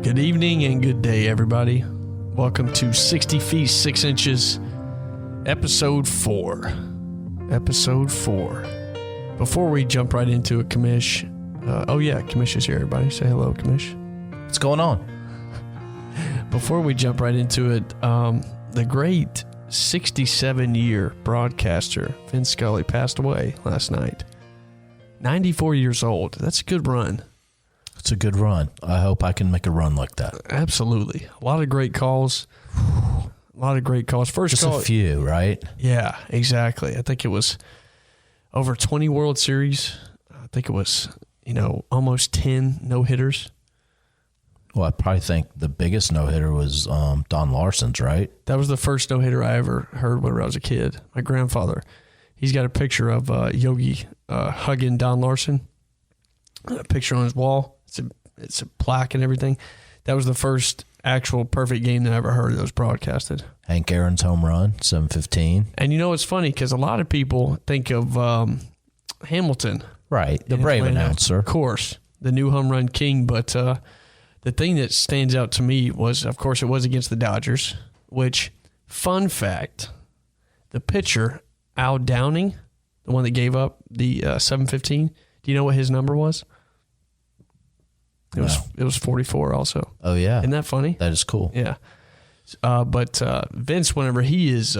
Good evening and good day, everybody. Welcome to 60 Feet 6 Inches, Episode 4. Episode 4. Before we jump right into it, Commish. Commish is here, everybody. Say hello, Commish. What's going on? Before we jump right into it, the great 67-year broadcaster Vin Scully passed away last night. 94 years old. That's a good run. It's a good run. I hope I can make a run like that. Absolutely. A lot of great calls. First just call, a few, right? Yeah, exactly. I think it was over 20 World Series. I think it was, almost 10 no-hitters. Well, I probably think the biggest no-hitter was Don Larson's, right? That was the first no-hitter I ever heard when I was a kid. My grandfather, he's got a picture of Yogi hugging Don Larson, a picture on his wall. It's a plaque and everything. That was the first actual perfect game that I ever heard that was broadcasted. Hank Aaron's home run, 7:15. And it's funny because a lot of people think of Hamilton. Right, the Brave announcer. Of course, the new home run king. But the thing that stands out to me was, of course, it was against the Dodgers, which, fun fact, the pitcher, Al Downing, the one that gave up the 7:15, do you know what his number was? It was 44 also. Oh, yeah. Isn't that funny? That is cool. Yeah. But Vince, whenever he is,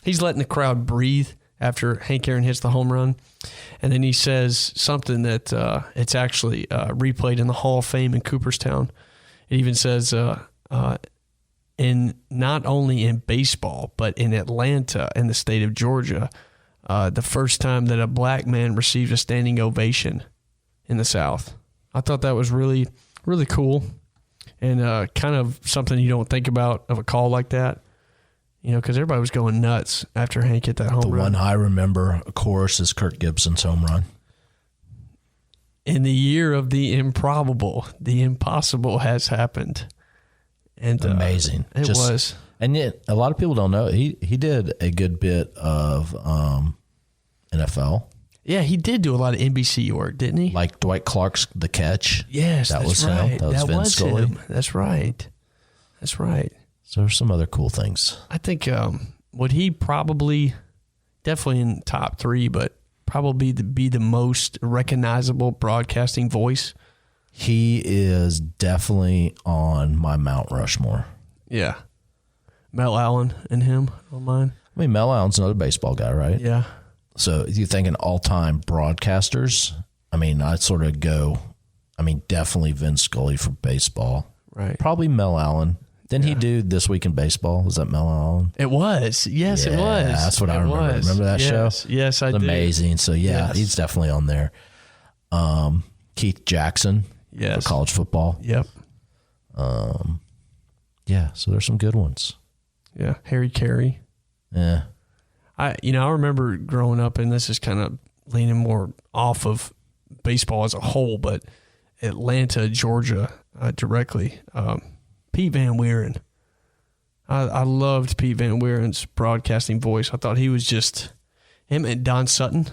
he's letting the crowd breathe after Hank Aaron hits the home run. And then he says something that it's actually replayed in the Hall of Fame in Cooperstown. It even says, in not only in baseball, but in Atlanta and the state of Georgia, the first time that a black man received a standing ovation in the South. I thought that was really, really cool and kind of something you don't think about of a call like that, because everybody was going nuts after Hank hit that home run. The one I remember, of course, is Kirk Gibson's home run. In the year of the improbable, the impossible has happened. And amazing. It was. And yet, a lot of people don't know, he did a good bit of NFL. Yeah, he did do a lot of NBC work, didn't he? Like Dwight Clark's The Catch. Yes, that was right. him. That was Vin Scully. Him. That's right. So there's some other cool things. I think would he probably, definitely in top 3, but probably be the most recognizable broadcasting voice? He is definitely on my Mount Rushmore. Yeah. Mel Allen and him on mine. I mean, Mel Allen's another baseball guy, right? Yeah. So if you think in all-time broadcasters, I'd sort of go, definitely Vin Scully for baseball. Right. Probably Mel Allen. Didn't he do This Week in Baseball? Was that Mel Allen? It was. Yes, it was. That's what I remember. Remember that show? Yes, I do. Amazing. So, yeah, he's definitely on there. Keith Jackson for college football. Yep. Yeah, so there's some good ones. Yeah, Harry Carey. Yeah. I remember growing up, and this is kind of leaning more off of baseball as a whole, but Atlanta, Georgia, directly. Pete Van Wieren. I loved Pete Van Wieren's broadcasting voice. I thought he was just him and Don Sutton.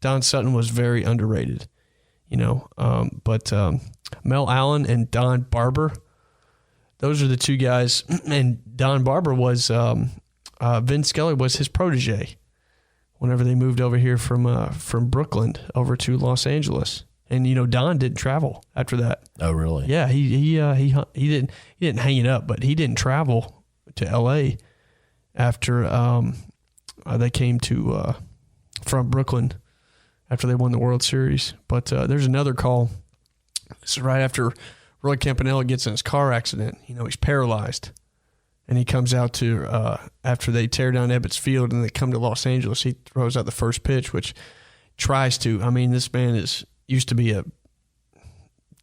Don Sutton was very underrated, but Mel Allen and Don Barber, those are the two guys. And Don Barber was Vin Scully was his protege whenever they moved over here from Brooklyn over to Los Angeles. And Don didn't travel after that. Oh, really? Yeah, he didn't hang it up, but he didn't travel to L.A. after they came to from Brooklyn after they won the World Series. But there's another call. This is right after Roy Campanella gets in his car accident. He's paralyzed. And he comes out to, after they tear down Ebbets Field and they come to Los Angeles, he throws out the first pitch, which tries to, this man used to be a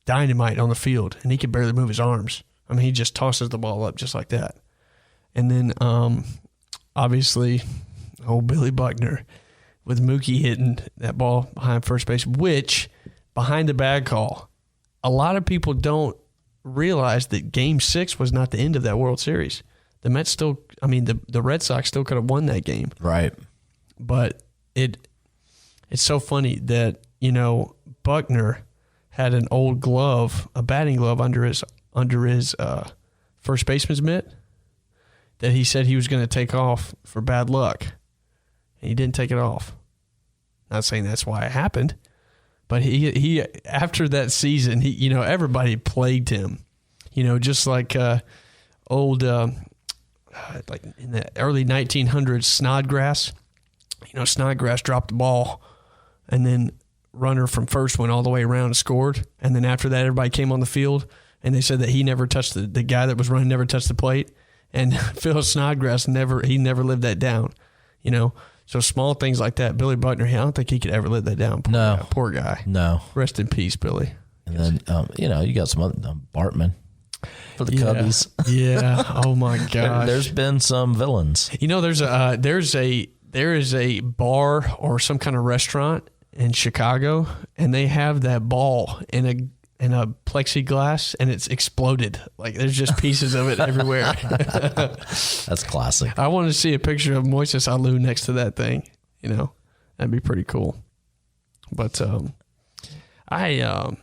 dynamite on the field, and he could barely move his arms. He just tosses the ball up just like that. And then, obviously, old Billy Buckner with Mookie hitting that ball behind first base, which, behind the bag call, a lot of people don't realize that Game 6 was not the end of that World Series. The Mets still, the Red Sox still could have won that game. Right. But it's so funny that, Buckner had an old glove, a batting glove under his under his first baseman's mitt that he said he was going to take off for bad luck. And he didn't take it off. Not saying that's why it happened, but he after that season, he everybody plagued him. Just like old like in the early 1900s, Snodgrass. Snodgrass dropped the ball, and then runner from first went all the way around and scored. And then after that, everybody came on the field, and they said that he never touched the guy that was running never touched the plate. And Phil Snodgrass never lived that down. So small things like that. Billy Buckner, I don't think he could ever live that down. Poor guy. No. Rest in peace, Billy. And then you got some other Bartman for the Cubbies. Yeah. Oh my gosh. There's been some villains. There is a bar or some kind of restaurant in Chicago, and they have that ball in a plexiglass, and it's exploded. Like there's just pieces of it everywhere. That's classic. I want to see a picture of Moises Alou next to that thing. That'd be pretty cool. But I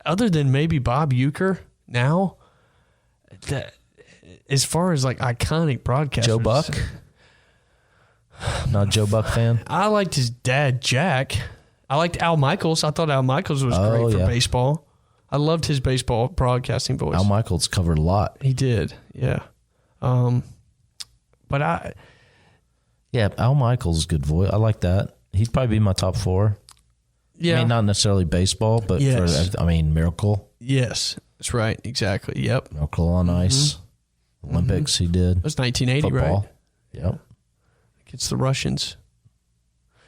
other than maybe Bob Uecker now, as far as like iconic broadcasters, Joe Buck. Not a Joe Buck fan. I liked his dad, Jack. I liked Al Michaels. I thought Al Michaels was great for baseball. I loved his baseball broadcasting voice. Al Michaels covered a lot. He did, yeah. Al Michaels is a good voice. I like that. He'd probably be my top 4. Yeah. I mean, not necessarily baseball, but Miracle. Yes, that's right. Exactly. Yep. Miracle on Ice. Olympics he did. It was 1980, Football. right? Yep. Against the Russians.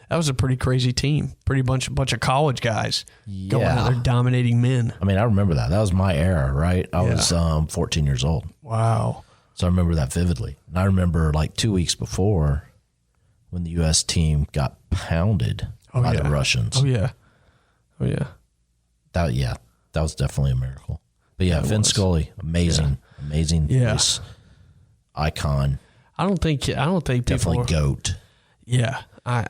That was a pretty crazy team. Bunch of college guys going out there dominating men. I mean, I remember that. That was my era, right? I was 14 years old. Wow. So I remember that vividly. And I remember like 2 weeks before when the U.S. team got pounded by the Russians. Oh, yeah. That was definitely a miracle. But Vin Scully, amazing voice, icon. I don't think definitely GOAT. Yeah. I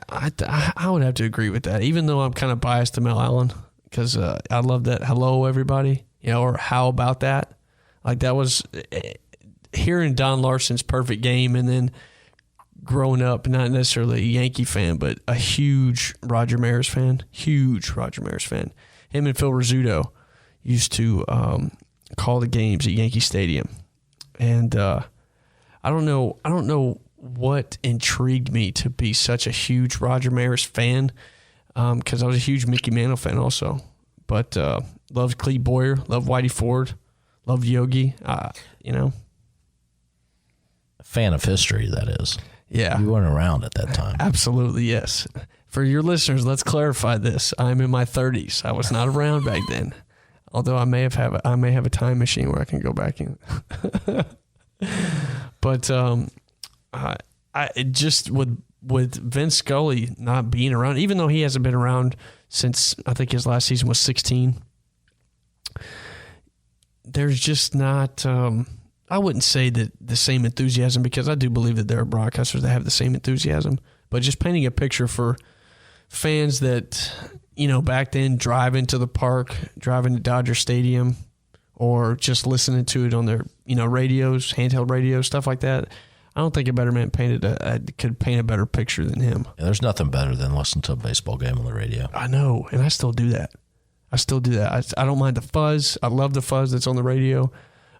would have to agree with that, even though I'm kind of biased to Mel Allen because I love that hello everybody, or how about that? Like that was hearing Don Larson's perfect game, and then growing up, not necessarily a Yankee fan, but a huge Roger Maris fan. Him and Phil Rizzuto used to call the games at Yankee Stadium, and I don't know what intrigued me to be such a huge Roger Maris fan, because I was a huge Mickey Mantle fan also. But loved Cleve Boyer, loved Whitey Ford, loved Yogi. A fan of history, that is. Yeah. You weren't around at that time. Absolutely, yes. For your listeners, let's clarify this. I'm in my 30s. I was not around back then. Although I may have a time machine where I can go back in. But I just with Vin Scully not being around, even though he hasn't been around since I think his last season was 16, there's just not. I wouldn't say that the same enthusiasm, because I do believe that there are broadcasters that have the same enthusiasm. But just painting a picture for fans that back then driving to the park, driving to Dodger Stadium, or just listening to it on their radios, handheld radios, stuff like that. I don't think a better man could paint a better picture than him. Yeah, there's nothing better than listening to a baseball game on the radio. I know, and I still do that. I don't mind the fuzz. I love the fuzz that's on the radio.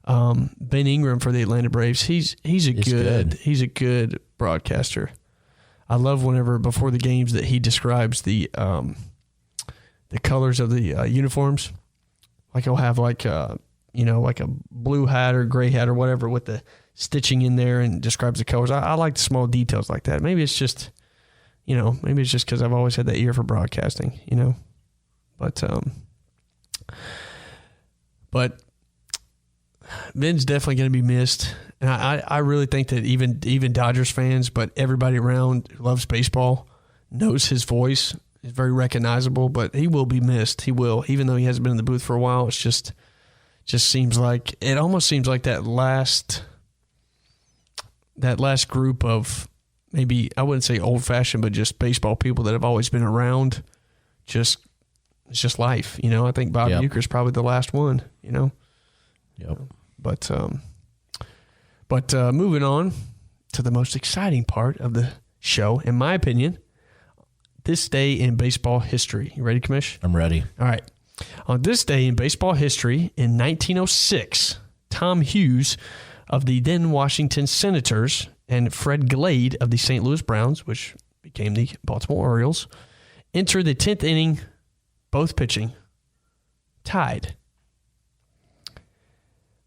Ben Ingram for the Atlanta Braves. He's a good broadcaster. I love whenever before the games that he describes the colors of the uniforms. Like he'll have like a blue hat or gray hat or whatever with the stitching in there and describes the colors. I like the small details like that. Maybe it's just because I've always had that ear for broadcasting, But Vin's definitely going to be missed. And I really think that even Dodgers fans, but everybody around who loves baseball knows his voice. It's very recognizable, but he will be missed. He will, even though he hasn't been in the booth for a while. It's just almost seems like that last group of, maybe I wouldn't say old fashioned, but just baseball people that have always been around. It's just life, I think Bob Uecker is probably the last one, Yep. But moving on to the most exciting part of the show, in my opinion, this day in baseball history. You ready, Commish? I'm ready. All right. On this day in baseball history, in 1906, Tom Hughes of the then Washington Senators and Fred Glade of the St. Louis Browns, which became the Baltimore Orioles, entered the 10th inning, both pitching, tied.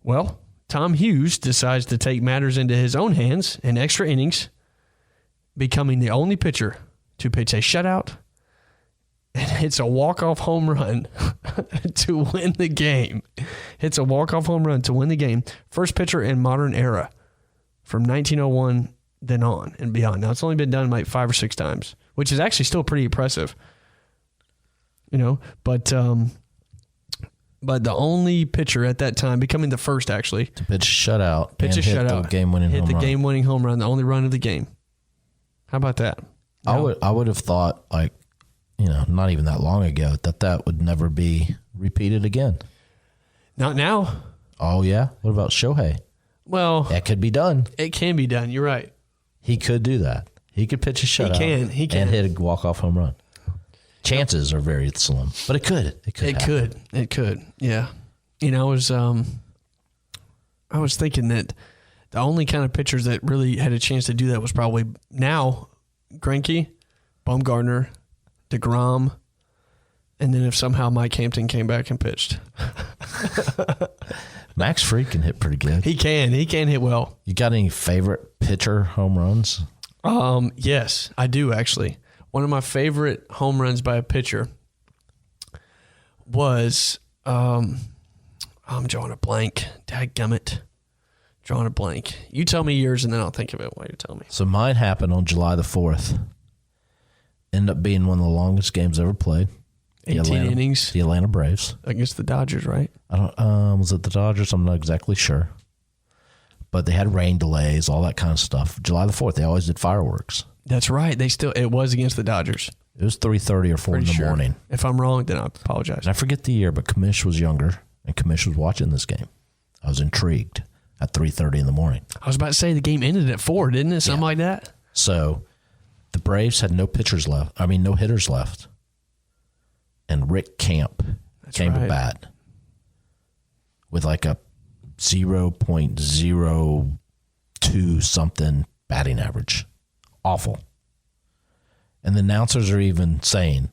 Well, Tom Hughes decides to take matters into his own hands in extra innings, becoming the only pitcher to pitch a shutout and hits a walk-off home run to win the game. Hits a walk-off home run to win the game. First pitcher in modern era from 1901 then on and beyond. Now, it's only been done like 5 or 6 times, which is actually still pretty impressive. You know, but the only pitcher at that time, becoming the first actually, To pitch a shutout. pitch a hit shutout, the game-winning home hit the run. game-winning home run, the only run of the game. How about that? I would have thought, like, you know, not even that long ago, that would never be repeated again. Not now. Oh, yeah? What about Shohei? Well, That could be done. it can be done. You're right. He could do that. He could pitch a shutout. He can. And hit a walk-off home run. Chances are very slim, but it could. It could. Yeah. You know, I was thinking that the only kind of pitchers that really had a chance to do that was probably now Greinke, Baumgartner, DeGrom, and then if somehow Mike Hampton came back and pitched. Max Fried can hit pretty good. He can hit well. You got any favorite pitcher home runs? Yes, I do actually. One of my favorite home runs by a pitcher was I'm drawing a blank. Dadgummit. Drawing a blank. You tell me yours and then I'll think of it while you tell me. So mine happened on July the 4th. Ended up being one of the longest games ever played. 18 innings The Atlanta Braves. against the Dodgers, right? I don't. Was it the Dodgers? I'm not exactly sure. But they had rain delays, all that kind of stuff. July the 4th, they always did fireworks. That's right. It was against the Dodgers. It was 3:30 or 4 in the morning. If I'm wrong, then I apologize. And I forget the year, but Commish was younger, and Commish was watching this game. I was intrigued at 3:30 in the morning. I was about to say the game ended at 4, didn't it? Something like that. So the Braves had no pitchers left. I mean, no hitters left. And Rick Camp came to bat with like a 0.02 something batting average. Awful. And the announcers are even saying,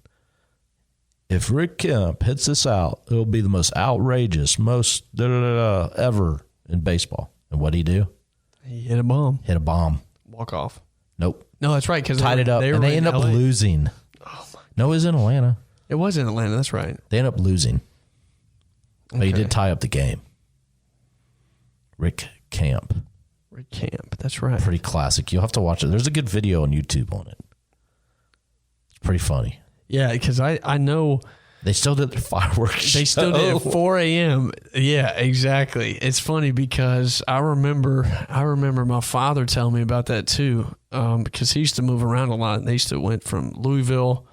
if Rick Kemp hits this out, it'll be the most outrageous, most ever in baseball. And what'd he do? He hit a bomb. Hit a bomb. Walk off. Nope. No, that's right. Because Tied it up. And they end up losing. No, it was in Atlanta. It was in Atlanta. That's right. They end up losing. But he Okay. did tie up the game. Rick Camp. Rick Camp. That's right. Pretty classic. You'll have to watch it. There's a good video on YouTube on it. It's pretty funny. Yeah, because I know They still did their fireworks. they still did at 4 a.m. Yeah, exactly. It's funny because I remember my father telling me about that too, because he used to move around a lot. And they used to went from Louisville.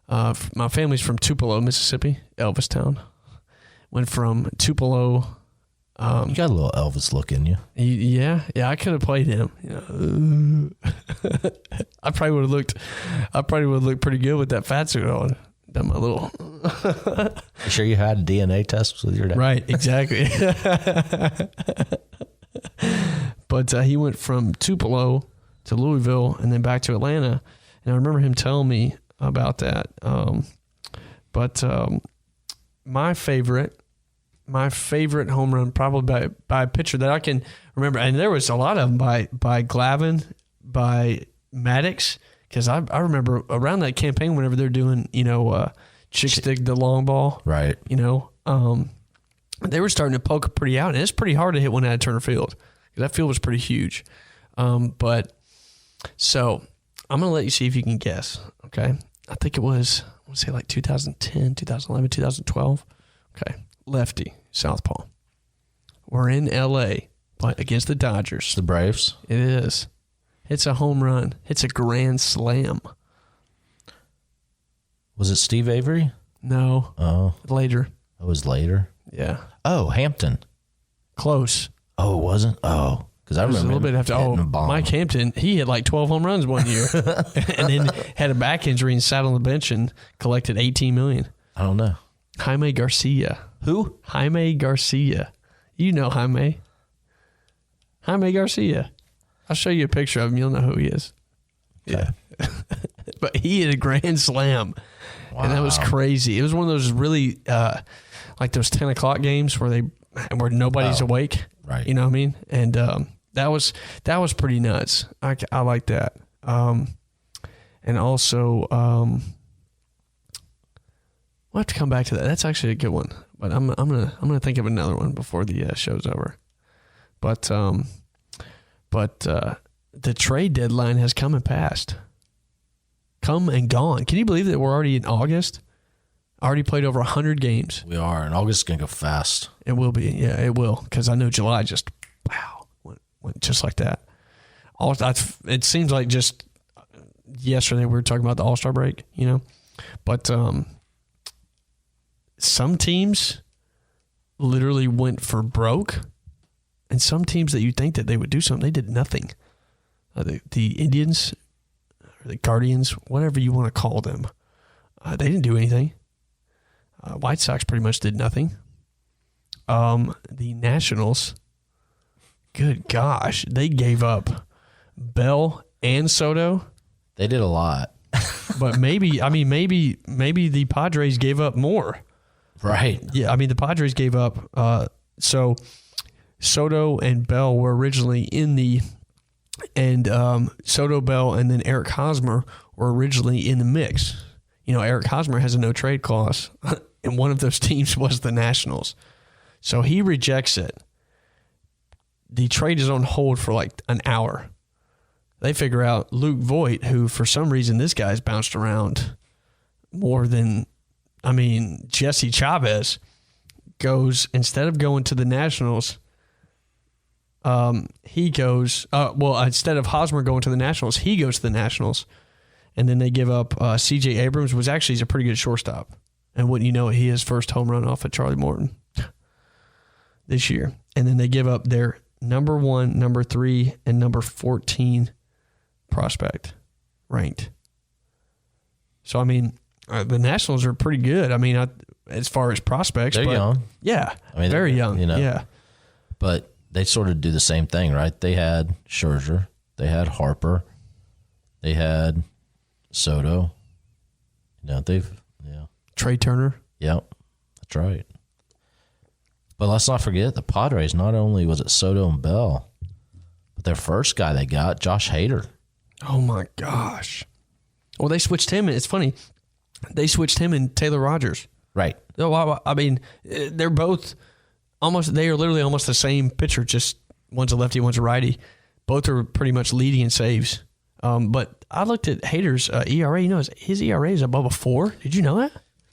My family's from Tupelo, Mississippi, Elvistown. Went from Tupelo. You got a little Elvis look in you. Yeah, I could have played him. You know, I probably would have looked pretty good with that fat suit on. Done my little. You sure you had DNA tests with your dad? Right, exactly. But he went from Tupelo to Louisville and then back to Atlanta, and I remember him telling me about that. But my favorite home run probably by a pitcher that I can remember, and there was a lot of them by Glavine, by Maddox, because I remember around that campaign whenever they're doing, chick stick the long ball, Right. they were starting to poke it pretty out, and it's pretty hard to hit one out of Turner Field because that field was pretty huge. But so I'm going to let you see if you can guess. Okay. I think it was, I want to say like 2010, 2011, 2012. Okay. Lefty, southpaw. We're in L.A. against the Dodgers. The Braves. It is. It's a home run. It's a grand slam. Was it Steve Avery? No. Oh, Later. it was later. Yeah. Oh, Hampton. Close. Oh, it wasn't? Oh, because I remember a little bit after. Mike Hampton, he hit like 12 home runs one year, and then had a back injury and sat on the bench and collected $18 million. I don't know. Jaime Garcia. Who? Jaime Garcia. You know Jaime. Jaime Garcia. I'll show you a picture of him. You'll know who he is. Okay. Yeah. But he hit a grand slam. Wow. And that was crazy. It was one of those really, like those 10 o'clock games where nobody's awake. Right. You know what I mean? And that was pretty nuts. I like that. And also, we'll have to come back to that. That's actually a good one. But I'm gonna think of another one before the show's over. But the trade deadline has come and passed. Come and gone. Can you believe that we're already in August? Already played over 100 games. We are, and August is going to go fast. It will be. Yeah, it will. Because I know July just, went just like that. It seems like just yesterday we were talking about the All-Star break, you know. But some teams literally went for broke. And some teams that you think that they would do something, they did nothing. The Indians, or the Guardians, whatever you want to call them, they didn't do anything. White Sox pretty much did nothing. The Nationals, good gosh, they gave up Bell and Soto. They did a lot. But maybe the Padres gave up more. Right. Yeah, I mean, the Padres gave up. So Soto and Bell were originally Soto, Bell, and then Eric Hosmer were originally in the mix. You know, Eric Hosmer has a no-trade clause, and one of those teams was the Nationals. So he rejects it. The trade is on hold for like an hour. They figure out Luke Voigt, who for some reason this guy's bounced around more than, Jesse Chavez, goes, instead of going to the Nationals, he goes, instead of Hosmer going to the Nationals, he goes to the Nationals. And then they give up C.J. Abrams, was actually he's a pretty good shortstop. And wouldn't you know it, he his first home run off of Charlie Morton this year. And then they give up their number 1, number 3, and number 14 prospect ranked. So, the Nationals are pretty good. As far as prospects. They're young. Yeah, very young. You know, yeah. But they sort of do the same thing, right? They had Scherzer. They had Harper. They had Soto. Trey Turner. Yep, that's right. But let's not forget the Padres. Not only was it Soto and Bell, but their first guy they got, Josh Hader. Oh my gosh! Well, they switched him. It's funny. They switched him and Taylor Rogers. Right. They're both almost. They are literally almost the same pitcher. Just one's a lefty, one's a righty. Both are pretty much leading in saves. But I looked at Hader's ERA. You know, his ERA is above a 4. Did you know that?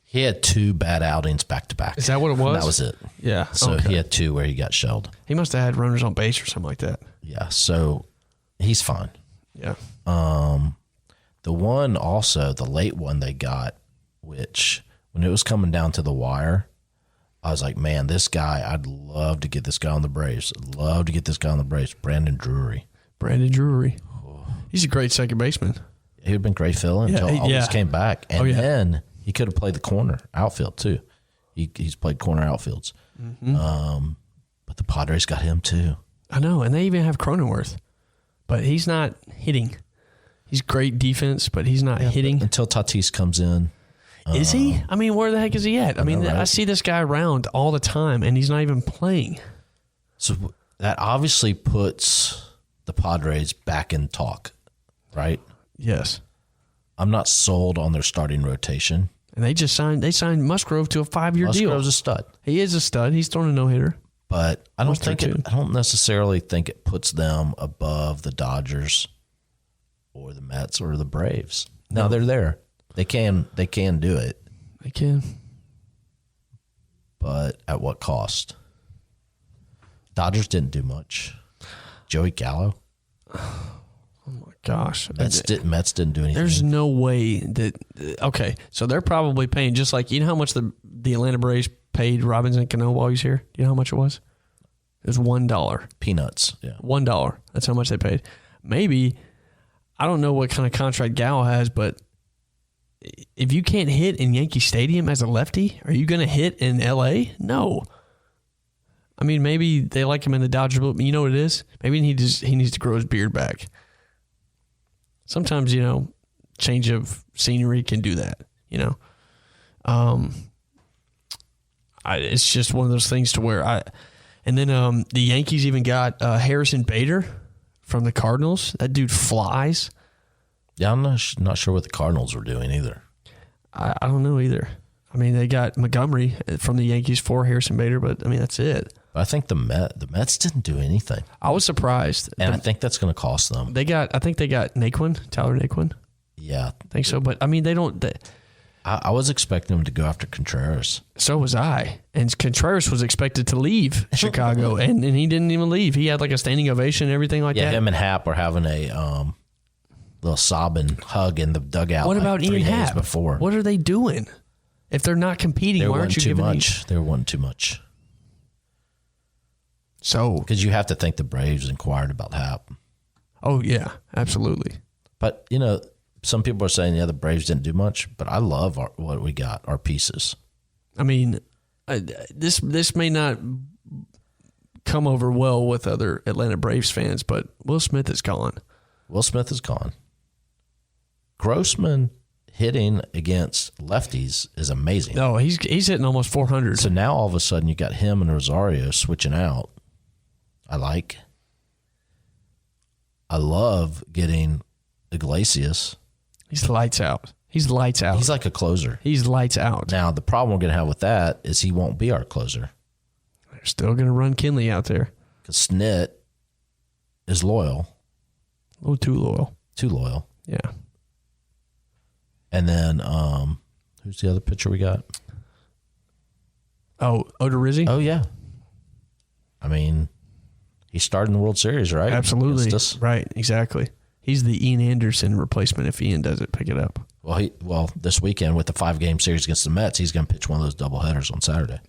He had 2 bad outings back to back. Is that what it was? And that was it. Yeah. So he had 2 where he got shelled. He must have had runners on base or something like that. Yeah. So he's fine. Yeah. The one also, the late one they got, which when it was coming down to the wire, I was like, man, this guy, I'd love to get this guy on the Braves. Brandon Drury. He's a great second baseman. He would have been great filling until August came back. And then he could have played the corner outfield too. He's played corner outfields. Mm-hmm. But the Padres got him too. I know, and they even have Cronenworth. But he's not hitting. He's great defense, but he's not hitting. Until Tatis comes in. Is he? Where the heck is he at? I see this guy around all the time, and he's not even playing. So that obviously puts the Padres back in talk, right? Yes. I'm not sold on their starting rotation. And they signed Musgrove to a 5-year deal. Musgrove's a stud. He is a stud. He's thrown a no-hitter. But I don't necessarily think it puts them above the Dodgers or the Mets or the Braves. Now they're there. They can do it. They can. But at what cost? Dodgers didn't do much. Joey Gallo. Oh my gosh. Mets didn't do anything. There's no way that okay, so they're probably paying just like, you know how much the Atlanta Braves paid Robinson Cano while he's here? Do you know how much it was? It was $1. Peanuts. Yeah. $1. That's how much they paid. Maybe, I don't know what kind of contract Gal has, but if you can't hit in Yankee Stadium as a lefty, are you going to hit in L.A.? No. I mean, maybe they like him in the Dodgers, but you know what it is? Maybe he needs to grow his beard back. Sometimes, change of scenery can do that, it's just one of those things to where and then the Yankees even got Harrison Bader from the Cardinals. That dude flies. Yeah, I'm not sure what the Cardinals were doing either. I don't know either. I mean, they got Montgomery from the Yankees for Harrison Bader, but I mean, that's it. I think the Mets didn't do anything. I was surprised. And I think that's going to cost them. I think they got Tyler Naquin. Yeah. I think so. But I mean, they don't. I was expecting them to go after Contreras. So was I. And Contreras was expected to leave Chicago, and he didn't even leave. He had like a standing ovation and everything like that. Yeah, him and Happ were having a little sobbing hug in the dugout. What about Ian Happ? Before? What are they doing? If they're not competing, why aren't you giving much? They're wanting too much. So, because you have to think the Braves inquired about Happ. Oh yeah, absolutely. But some people are saying the Braves didn't do much, but I love what we got, our pieces. I mean, this may not come over well with other Atlanta Braves fans, but Will Smith is gone. Will Smith is gone. Grossman hitting against lefties is amazing. No, he's hitting almost 400. So now all of a sudden you got him and Rosario switching out. I love getting Iglesias. He's lights out. He's lights out. He's like a closer. He's lights out. Now, the problem we're going to have with that is he won't be our closer. They're still going to run Kinley out there. Because Snit is loyal. A little too loyal. Too loyal. Yeah. And then, who's the other pitcher we got? Oh, Odorizzi? Oh, yeah. I mean, he started in the World Series, right? Absolutely. Right, exactly. He's the Ian Anderson replacement if Ian doesn't pick it up. Well, this weekend with the 5-game series against the Mets, he's going to pitch one of those doubleheaders on Saturday.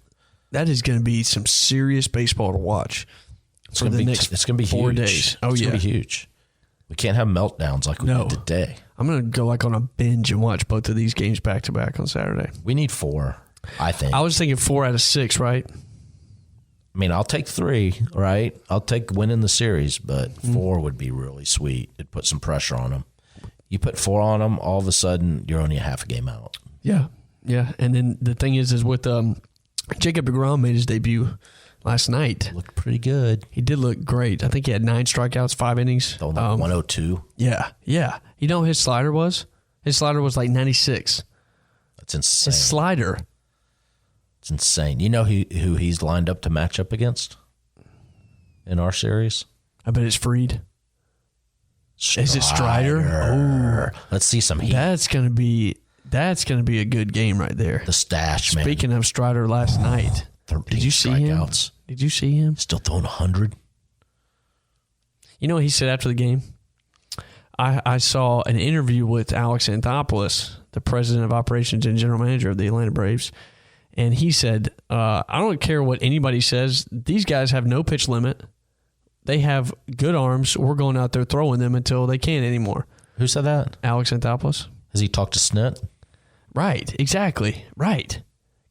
That is going to be some serious baseball to watch it's going to be 4 days. Oh, it's yeah. going to be huge. We can't have meltdowns like we did today. I'm going to go like on a binge and watch both of these games back to back on Saturday. We need 4, I think. I was thinking 4 out of 6, right? I mean, I'll take 3, right? I'll take winning the series, but 4 would be really sweet. It'd put some pressure on them. You put 4 on them, all of a sudden, you're only a half a game out. Yeah, yeah. And then the thing is with Jacob deGrom made his debut last night. Looked pretty good. He did look great. I think he had 9 strikeouts, 5 innings. 102. Yeah, yeah. You know what his slider was? His slider was like 96. That's insane. His slider. It's insane. You know who he's lined up to match up against in our series? I bet it's Fried. Strider. Is it Strider? Oh, let's see some heat. That's gonna be a good game right there. The stash, man. Speaking of Strider, last night, 13 did you see strikeouts. him? Did you see him? Still throwing 100. You know what he said after the game? I saw an interview with Alex Anthopoulos, the president of operations and general manager of the Atlanta Braves. And he said, I don't care what anybody says. These guys have no pitch limit. They have good arms. We're going out there throwing them until they can't anymore. Who said that? Alex Anthopoulos. Has he talked to Snit? Right. Exactly. Right.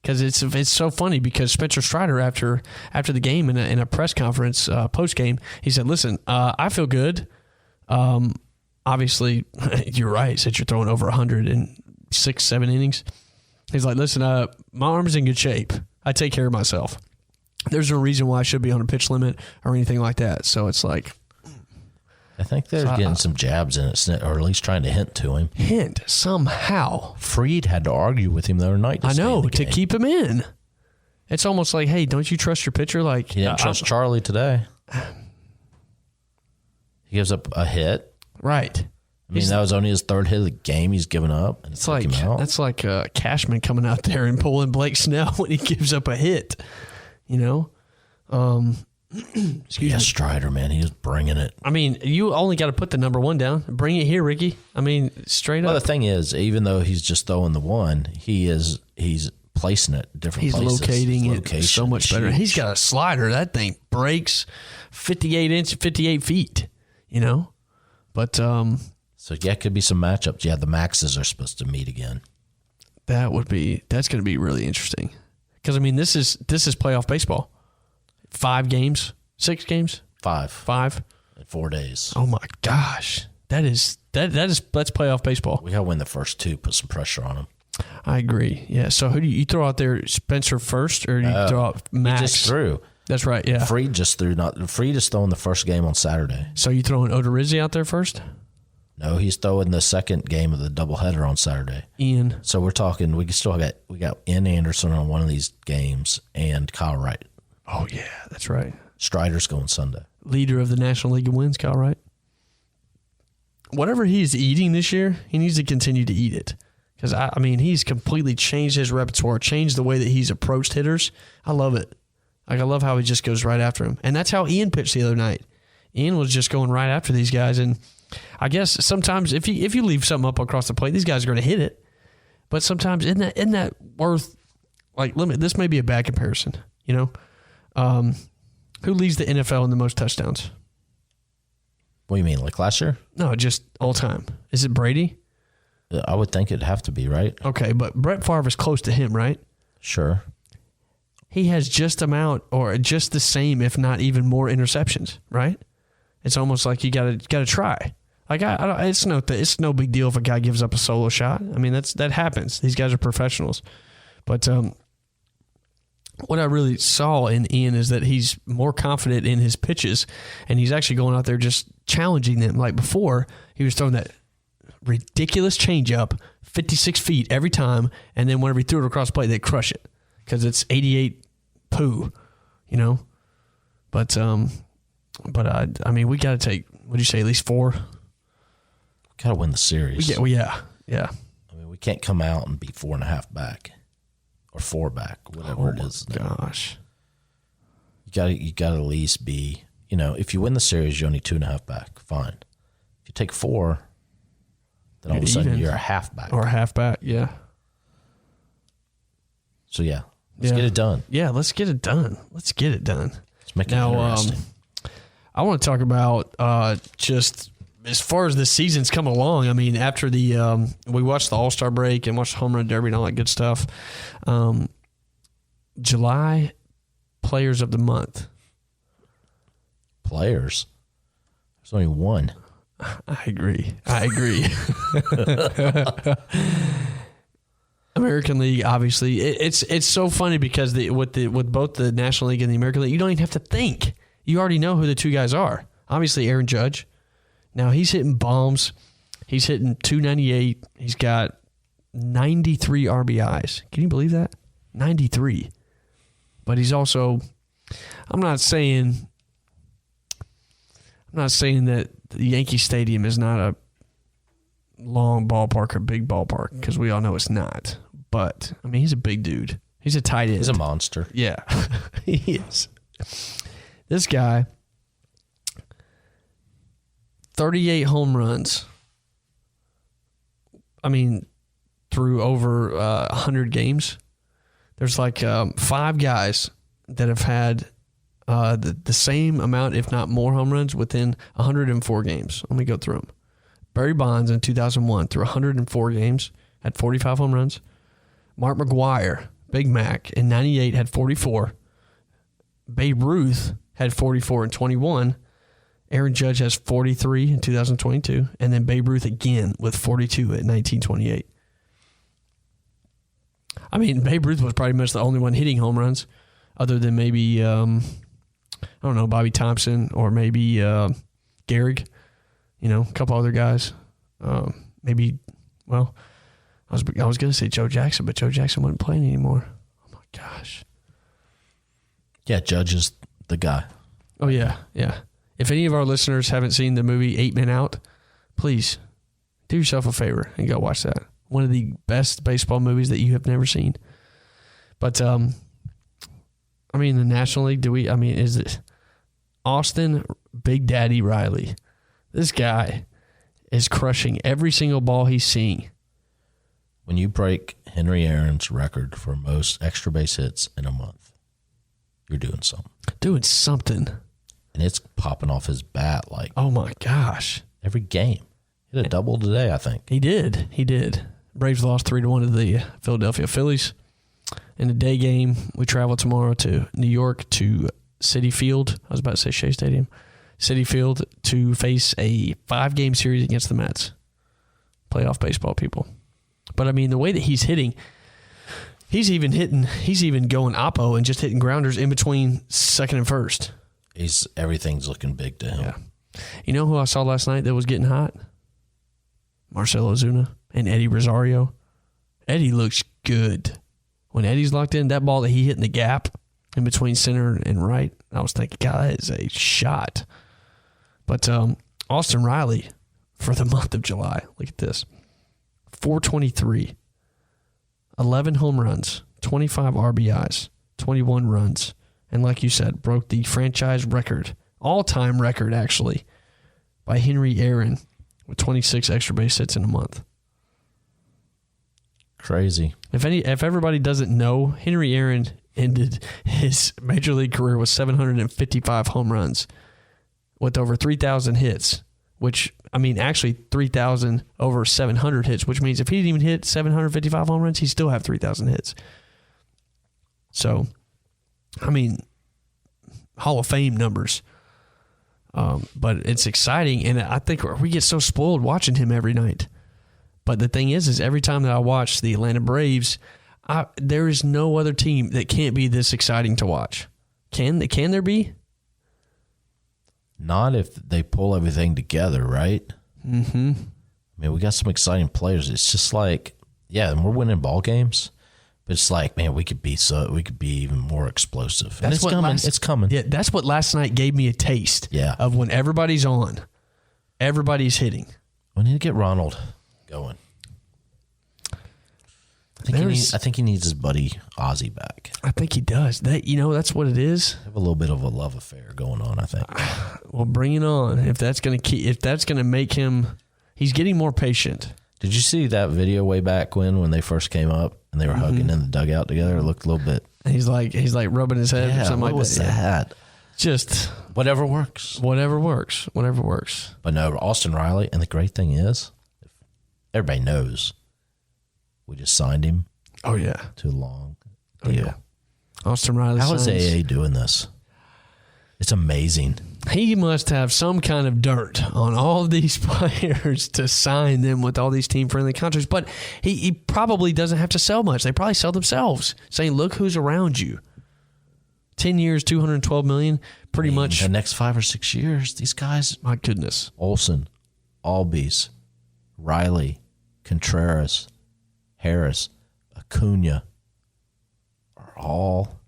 Because it's so funny because Spencer Strider, after the game in a press conference post-game, he said, listen, I feel good. Obviously, you're right. Since you're throwing over 100 in 6-7 innings. He's like, listen, my arm's in good shape. I take care of myself. There's no reason why I should be on a pitch limit or anything like that. So it's like, I think they're getting some jabs in it, or at least trying to hint to him. Hint somehow. Fried had to argue with him the other night. I know, to keep him in. It's almost like, hey, don't you trust your pitcher? Like he didn't trust Charlie today. He gives up a hit. Right. I mean, that was only his 3rd hit of the game. He's given up. And it's like that's like Cashman coming out there and pulling Blake Snell when he gives up a hit. You know, excuse me. Strider, man, he was bringing it. I mean, you only got to put the number 1 down. Bring it here, Ricky. I mean, straight up. Well, the thing is, even though he's just throwing the 1, he's placing it different He's places. locating it so much better. He's got a slider. That thing breaks 58 feet, you know? But so, yeah, it could be some matchups. Yeah, the Maxes are supposed to meet again. that's going to be really interesting. Because, I mean, this is playoff baseball. 5 games? 6 games? 5. In 4 days. Oh, my gosh. That's playoff baseball. We got to win the first 2, put some pressure on them. I agree. Yeah. So who do you throw out there? Spencer first, or do you throw out Max? He just threw. That's right. Yeah. Freed just threw. Freed is throwing the first game on Saturday. So you throwing Odorizzi out there first? No, he's throwing the second game of the doubleheader on Saturday. Ian. So we're talking. We got Ian Anderson on one of these games and Kyle Wright. Oh yeah, that's right. Strider's going Sunday. Leader of the National League of Wins, Kyle Wright. Whatever he's eating this year, he needs to continue to eat it. Because, I mean, he's completely changed his repertoire, changed the way that he's approached hitters. I love it. Like, I love how he just goes right after him. And that's how Ian pitched the other night. Ian was just going right after these guys. And I guess sometimes if you leave something up across the plate, these guys are going to hit it. But sometimes isn't that worth, like, this may be a bad comparison, you know? Who leads the NFL in the most touchdowns? What do you mean, like last year? No, just all time. Is it Brady? I would think it'd have to be, right? Okay, but Brett Favre is close to him, right? Sure. He has just amount or just the same, if not even more interceptions, right? It's almost like you gotta try. Like it's no big deal if a guy gives up a solo shot. I mean that happens. These guys are professionals. But what I really saw in Ian is that he's more confident in his pitches, and he's actually going out there just challenging them. Like before, he was throwing that ridiculous changeup, 56 feet every time, and then whenever he threw it across the plate, they'd crush it because it's 88 poo, you know. But I mean, we got to take. What'd you say? At least 4. Got to win the series. Yeah. I mean, we can't come out and be 4.5 back or 4 back, whatever it is. Gosh, you got to at least be. You know, if you win the series, you're only 2.5 back. Fine. If you take 4. Then all of a sudden you're a halfback. Or a halfback, yeah. So, let's get it done. Yeah, let's get it done. Let's make it interesting. I want to talk about just as far as the season's come along. I mean, after the we watched the All-Star break and watched the Home Run Derby and all that good stuff. July Players of the Month. Players? There's only one. I agree. American League, obviously, it's so funny because with both the National League and the American League, you don't even have to think. You already know who the 2 guys are. Obviously, Aaron Judge. Now he's hitting bombs. He's hitting 298. He's got 93 RBIs. Can you believe that? 93. But he's also. I'm not saying that the Yankee Stadium is not a long ballpark or big ballpark, because we all know it's not. But, I mean, he's a big dude. He's a tight end. He's a monster. Yeah, he is. This guy, 38 home runs. I mean, through over 100 games. There's like 5 guys that have had the same amount, if not more, home runs within 104 games. Let me go through them. Barry Bonds in 2001 through 104 games had 45 home runs. Mark McGwire, Big Mac, in 98 had 44. Babe Ruth had 44 in 21. Aaron Judge has 43 in 2022. And then Babe Ruth again with 42 at 1928. I mean, Babe Ruth was pretty much the only one hitting home runs, other than maybe, I don't know, Bobby Thompson or maybe Gehrig, you know, a couple other guys. Maybe, well, I was going to say Joe Jackson, but Joe Jackson wasn't playing anymore. Oh, my gosh. Yeah, Judge is the guy. Oh, yeah. If any of our listeners haven't seen the movie 8 Men Out, please do yourself a favor and go watch that. One of the best baseball movies that you have never seen. But, I mean, the National League, is it Austin Big Daddy Riley? This guy is crushing every single ball he's seeing. When you break Henry Aaron's record for most extra base hits in a month, you're doing something. Doing something. And it's popping off his bat like, oh my gosh, every game. Hit a double today, I think. He did. Braves lost 3-1 to the Philadelphia Phillies. In the day game, we travel tomorrow to New York to Citi Field. I was about to say Shea Stadium. Citi Field to face a 5-game series against the Mets. Playoff baseball, people. But, I mean, the way that he's hitting, he's even going oppo and just hitting grounders in between second and first. Everything's looking big to him. Yeah. You know who I saw last night that was getting hot? Marcell Ozuna and Eddie Rosario. Eddie looks good. When Eddie's locked in, that ball that he hit in the gap in between center and right, I was thinking, God, that is a shot. But Austin Riley, for the month of July, look at this. 423, 11 home runs, 25 RBIs, 21 runs. And like you said, broke the franchise record, all-time record actually, by Henry Aaron with 26 extra base hits in a month. Crazy. If everybody doesn't know, Henry Aaron ended his major league career with 755 home runs with over 3,000 hits, which, I mean, actually 3,000 over 700 hits, which means if he didn't even hit 755 home runs, he'd still have 3,000 hits. So, I mean, Hall of Fame numbers. But it's exciting, and I think we get so spoiled watching him every night. But the thing is every time that I watch the Atlanta Braves, there is no other team that can't be this exciting to watch. Can there be? Not if they pull everything together, right? Mm-hmm. I mean, we got some exciting players. It's just like, yeah, and we're winning ball games, but it's like, man, we could be even more explosive. And it's coming. Yeah, that's what last night gave me a taste. Yeah. Of when everybody's on, everybody's hitting. We need to get Ronald going. I think he needs his buddy Ozzy back. I think he does. That's what it is. Have a little bit of a love affair going on, I think. Well, bring it on. If that's gonna make him, he's getting more patient. Did you see that video way back when they first came up and they were hugging in the dugout together? It looked a little bit. And he's like rubbing his head or something like that. What was that? Just whatever works. Whatever works. But no, Austin Riley, and the great thing is, everybody knows we just signed him. Oh yeah, to a long deal. Oh, yeah. Austin Riley. How is AA doing this? It's amazing. He must have some kind of dirt on all of these players to sign them with all these team-friendly contracts. But he probably doesn't have to sell much. They probably sell themselves, saying, look who's around you. 10 years, $212 million, pretty much. The next 5 or 6 years, these guys. My goodness. Olsen, Albies, Riley, Contreras, Harris, Acuna are all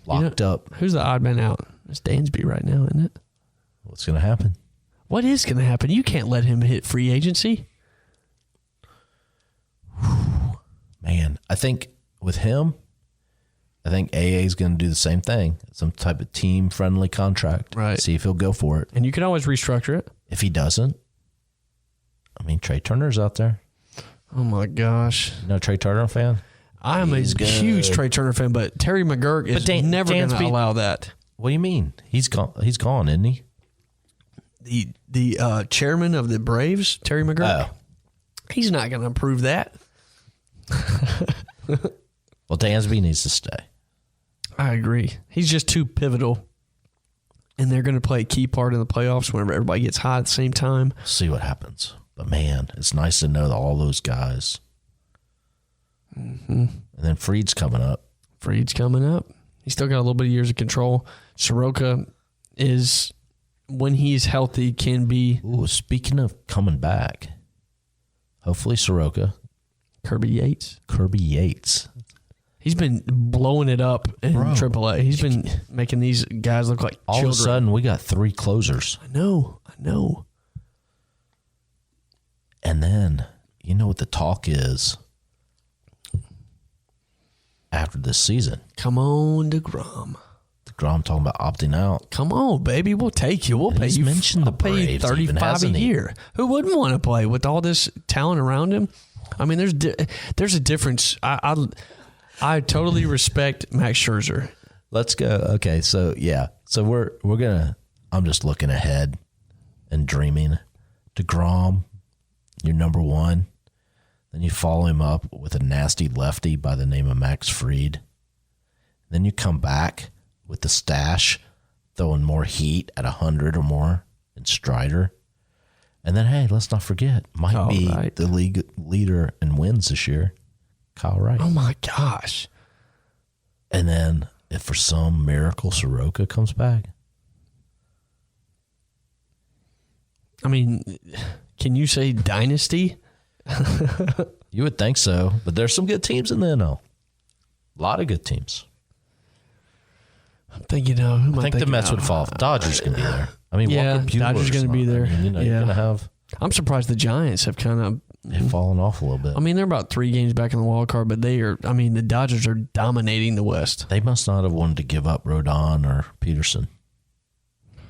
locked up. Who's the odd man out? It's Dansby right now, isn't it? What's going to happen? What is going to happen? You can't let him hit free agency. Man, I think with him, AA is going to do the same thing. Some type of team-friendly contract. Right. See if he'll go for it. And you can always restructure it. If he doesn't, I mean, Trey Turner's out there. Oh, my gosh. You know, Trey Turner fan? I'm a huge Trey Turner fan, but Terry McGurk is never going to allow that. What do you mean? He's gone, isn't he? The chairman of the Braves, Terry McGurk, oh. He's not going to approve that. Well, Dansby needs to stay. I agree. He's just too pivotal, and they're going to play a key part in the playoffs whenever everybody gets hot at the same time. See what happens. But, man, it's nice to know that all those guys. Mm-hmm. And then Fried's coming up. He's still got a little bit of years of control. Soroka is, when he's healthy, can be. Ooh, speaking of coming back, hopefully Soroka. Kirby Yates. He's been blowing it up in AAA. He's been making these guys look like all children. Of a sudden, we got 3 closers. I know. And then, you know what the talk is after this season? Come on, DeGrom. DeGrom talking about opting out. Come on, baby. We'll take you. We'll pay you. Mentioned the Braves, $35 a year. Who wouldn't want to play with all this talent around him? I mean, there's a difference. I totally respect Max Scherzer. Let's go. Okay, so yeah, so we're gonna. I'm just looking ahead and dreaming. DeGrom, you're number one. Then you follow him up with a nasty lefty by the name of Max Fried. Then you come back with the stash, throwing more heat at 100 or more in Strider. And then, hey, let's not forget, might be the league leader in wins this year, Kyle Wright. Oh, my gosh. And then if for some miracle Soroka comes back. I mean, can you say dynasty? You would think so, but there's some good teams in the NL. A lot of good teams. I'm thinking, I think the Mets would fall off. Dodgers can be there. I mean, yeah, Dodgers going to be there. I mean, you're going to have. I'm surprised the Giants have kind of. They've fallen off a little bit. I mean, they're about 3 games back in the wild card, but the Dodgers are dominating the West. They must not have wanted to give up Rodon or Peterson,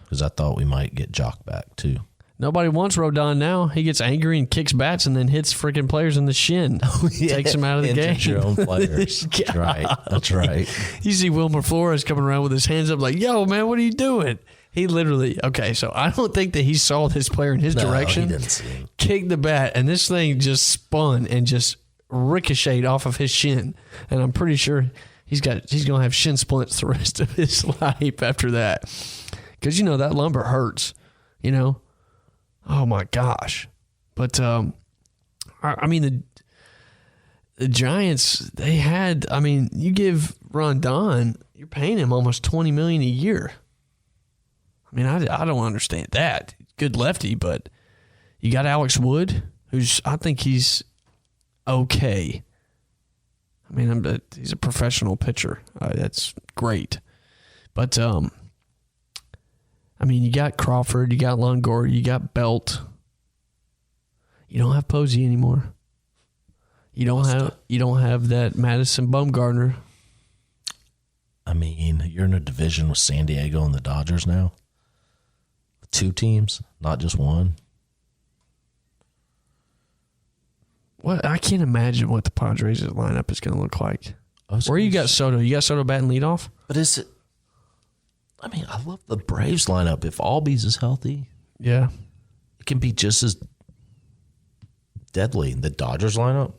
because I thought we might get Jock back too. Nobody wants Rodon now. He gets angry and kicks bats and then hits freaking players in the shin. Takes them out of the game. Your own players. That's right. That's right. You see Wilmer Flores coming around with his hands up like, yo, man, what are you doing? He literally, so I don't think that he saw this player in his direction. He didn't see him. Kicked the bat, and this thing just spun and just ricocheted off of his shin. And I'm pretty sure he's going to have shin splints the rest of his life after that. Because, that lumber hurts, Oh my gosh! But I mean the Giants. They had. I mean, you give Rondon, you're paying him almost $20 million a year. I mean, I don't understand that. Good lefty, but you got Alex Wood, I think he's okay. I mean, he's a professional pitcher. That's great, but I mean, you got Crawford, you got Longoria, you got Belt. You don't have Posey anymore. You don't have that Madison Bumgarner. I mean, you're in a division with San Diego and the Dodgers now. 2 teams, not just one. What I can't imagine what the Padres' lineup is going to look like. Where you got Soto? You got Soto batting leadoff? But is it? I mean, I love the Braves lineup. If Albies is healthy, yeah, it can be just as deadly. The Dodgers lineup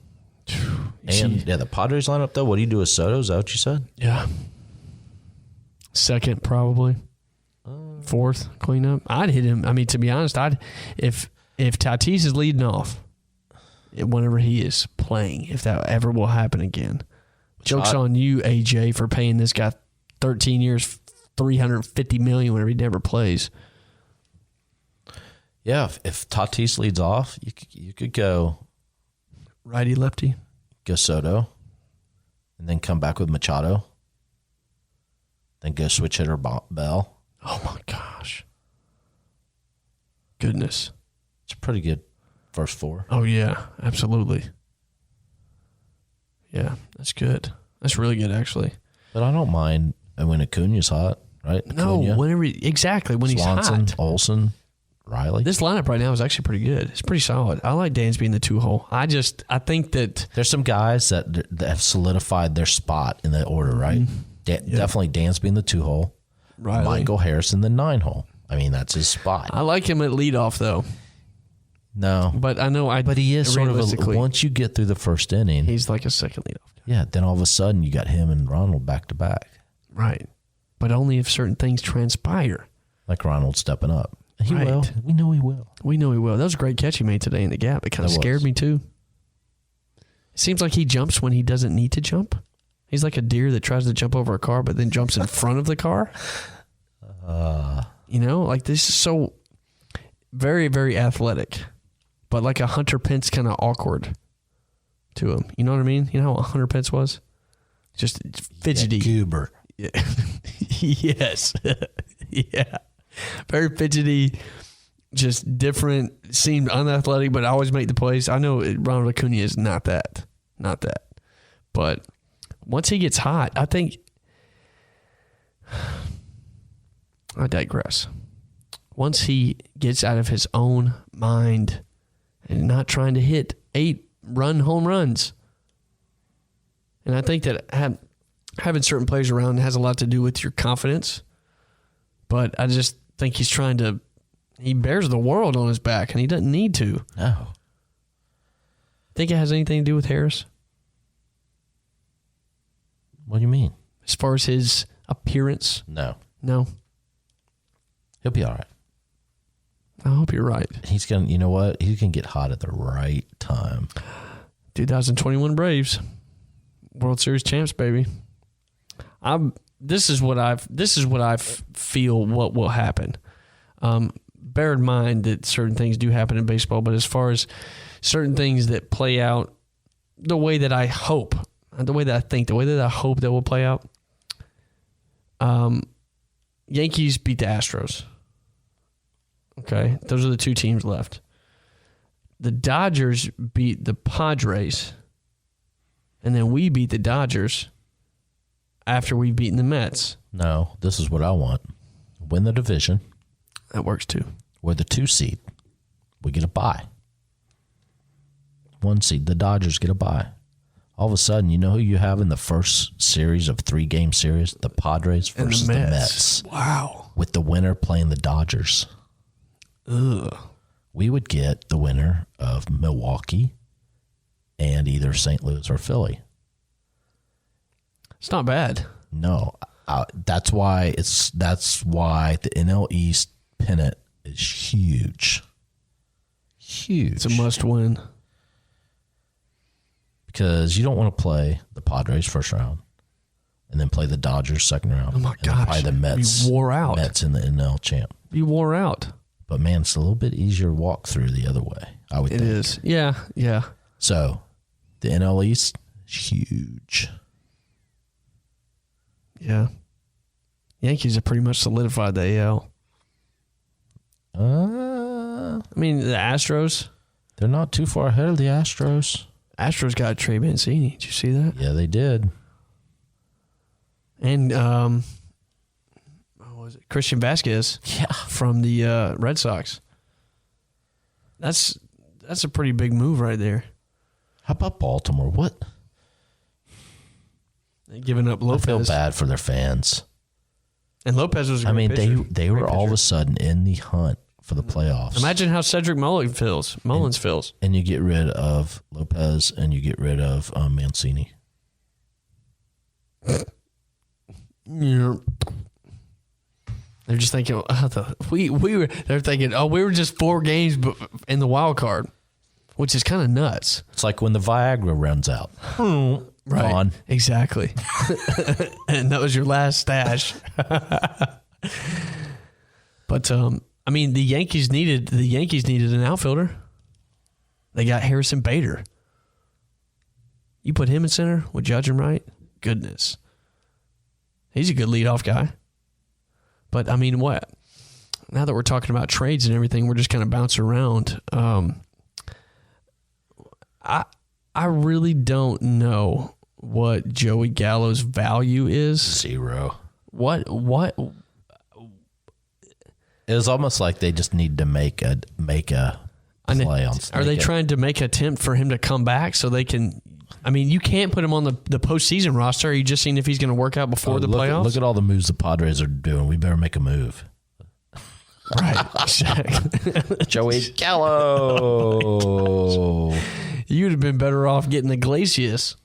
and the Padres lineup, though. What do you do with Soto? Is that what you said? Yeah. Second, probably. Fourth, cleanup. I'd hit him. I mean, to be honest, if Tatis is leading off, whenever he is playing, if that ever will happen again. Joke's on you, AJ, for paying this guy 13 years, $350 million whenever he never plays. Yeah, if Tatis leads off, you could go righty lefty, go Soto, and then come back with Machado, then go switch hitter Bell. Oh my gosh, goodness, it's a pretty good first 4. Oh yeah, absolutely. Yeah, that's good. That's really good, actually. But I don't mind when Acuna's hot. Right? No, when he's Swanson, hot. Olsen, Riley. This lineup right now is actually pretty good. It's pretty solid. I like Dansby in the 2-hole. I think that there's some guys that have solidified their spot in the order, right? Definitely Dansby in the 2-hole. Riley. Michael Harris in the 9-hole. I mean, that's his spot. I like him at leadoff, though. No. But I know But he is sort of once you get through the first inning. He's like a second leadoff guy. Yeah, then all of a sudden you got him and Ronald back to back. Right. But only if certain things transpire. Like Ronald stepping up. He will. We know he will. We know he will. That was a great catch he made today in the gap. It kind of scared me, too. It seems like he jumps when he doesn't need to jump. He's like a deer that tries to jump over a car but then jumps in front of the car. Like this is so very, very athletic. But like a Hunter Pence kind of awkward to him. You know what I mean? You know how Hunter Pence was? Just fidgety. Goober. Yeah. Yes. Yeah. Very fidgety, just different, seemed unathletic, but always make the plays. I know Ronald Acuna is not that. But once he gets hot, I think I digress. Once he gets out of his own mind and not trying to hit 8 run home runs. And I think that having certain players around has a lot to do with your confidence. But I just think he bears the world on his back, and he doesn't need to. No. Think it has anything to do with Harris? What do you mean? As far as his appearance? No. He'll be all right. I hope you're right. He's going to, you know what? He's going to get hot at the right time. 2021 Braves. World Series champs, baby. This is what I feel what will happen. Bear in mind that certain things do happen in baseball, but as far as certain things that play out the way that I hope, the way that I think, the way that I hope that will play out, Yankees beat the Astros. Okay, those are the two teams left. The Dodgers beat the Padres, and then we beat the Dodgers after we've beaten the Mets. No, this is what I want. Win the division. That works too. We're the 2 seed. We get a bye. 1 seed, the Dodgers get a bye. All of a sudden, you know who you have in the first series of 3-game series? The Padres versus the Mets. Wow. With the winner playing the Dodgers. Ugh. We would get the winner of Milwaukee and either St. Louis or Philly. It's not bad. No, that's why the NL East pennant is huge. Huge. It's a must win. Because you don't want to play the Padres first round and then play the Dodgers second round. Oh my gosh. And play the Mets. You wore out. Mets in the NL champ. You wore out. But man, it's a little bit easier to walk through the other way, I would think. It is. Yeah. So the NL East is huge. Yeah. Yankees have pretty much solidified the AL. I mean, the Astros. They're not too far ahead of the Astros. Astros got Trey Mancini. Did you see that? Yeah, they did. And what was it? Christian Vasquez. Yeah. From the Red Sox. That's a pretty big move right there. How about Baltimore? What? They giving up Lopez. I feel bad for their fans. And Lopez was a great pitcher. They were all of a sudden in the hunt for the playoffs. Imagine how Cedric Mullins feels. And you get rid of Lopez and you get rid of Mancini. Yeah. They're just thinking, we were just 4 games in the wild card, which is kind of nuts. It's like when the Viagra runs out. Right. Gone. Exactly. And that was your last stash. But I mean, the Yankees needed an outfielder. They got Harrison Bader. You put him in center with Judge and Wright? Goodness. He's a good leadoff guy. But I mean, what? Now that we're talking about trades and everything, we're just kind of bouncing around. I really don't know what Joey Gallo's value is. 0. What? It was almost like they just need to make a play on. Are they trying to make an attempt for him to come back so they can? I mean, you can't put him on the postseason roster. Are you just seeing if he's going to work out before the playoffs? Look at all the moves the Padres are doing. We better make a move. Right. Exactly. Joey Gallo. You'd have been better off getting Iglesias.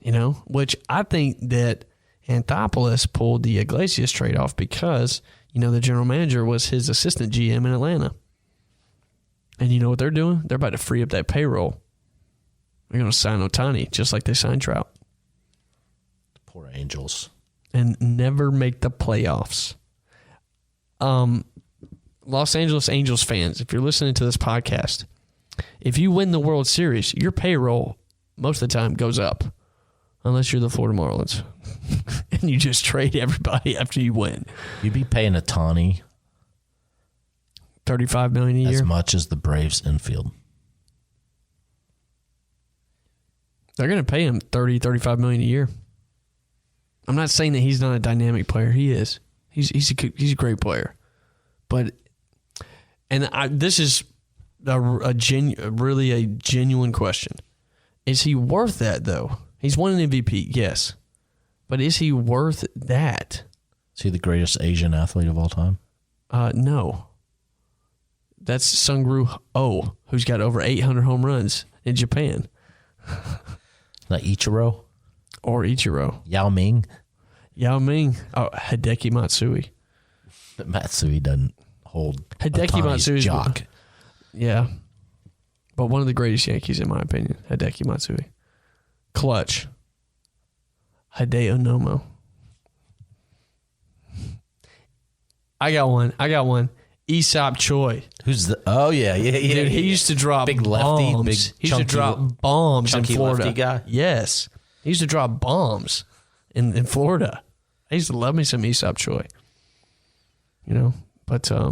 Which I think that Anthopoulos pulled the Iglesias trade off because, the general manager was his assistant GM in Atlanta. And you know what they're doing? They're about to free up that payroll. They're going to sign Ohtani just like they signed Trout. Poor Angels. And never make the playoffs. Los Angeles Angels fans, if you're listening to this podcast, if you win the World Series, your payroll most of the time goes up. Unless you're the Florida Marlins. And you just trade everybody after you win. You'd be paying Ohtani $35 million a year. As much as the Braves infield. They're going to pay him $35 million a year. I'm not saying that he's not a dynamic player. He is. He's a great player. But this is really a genuine question. Is he worth that, though? He's won an MVP, yes. But is he worth that? Is he the greatest Asian athlete of all time? No. That's Sungwoo Oh, who's got over 800 home runs in Japan. Not Ichiro? Or Ichiro. Yao Ming? Yao Ming. Oh, Hideki Matsui. But Matsui doesn't hold Hideki Matsui's jock. Yeah. But one of the greatest Yankees, in my opinion. Hideki Matsui. Clutch. Hideo Nomo. I got one. Aesop Choi. Who's the? Oh yeah. Dude, he used to drop big lefty, bombs. big He used to drop bombs in chunky Florida. lefty guy. Yes, he used to drop bombs in Florida. I used to love me some Aesop Choi. But I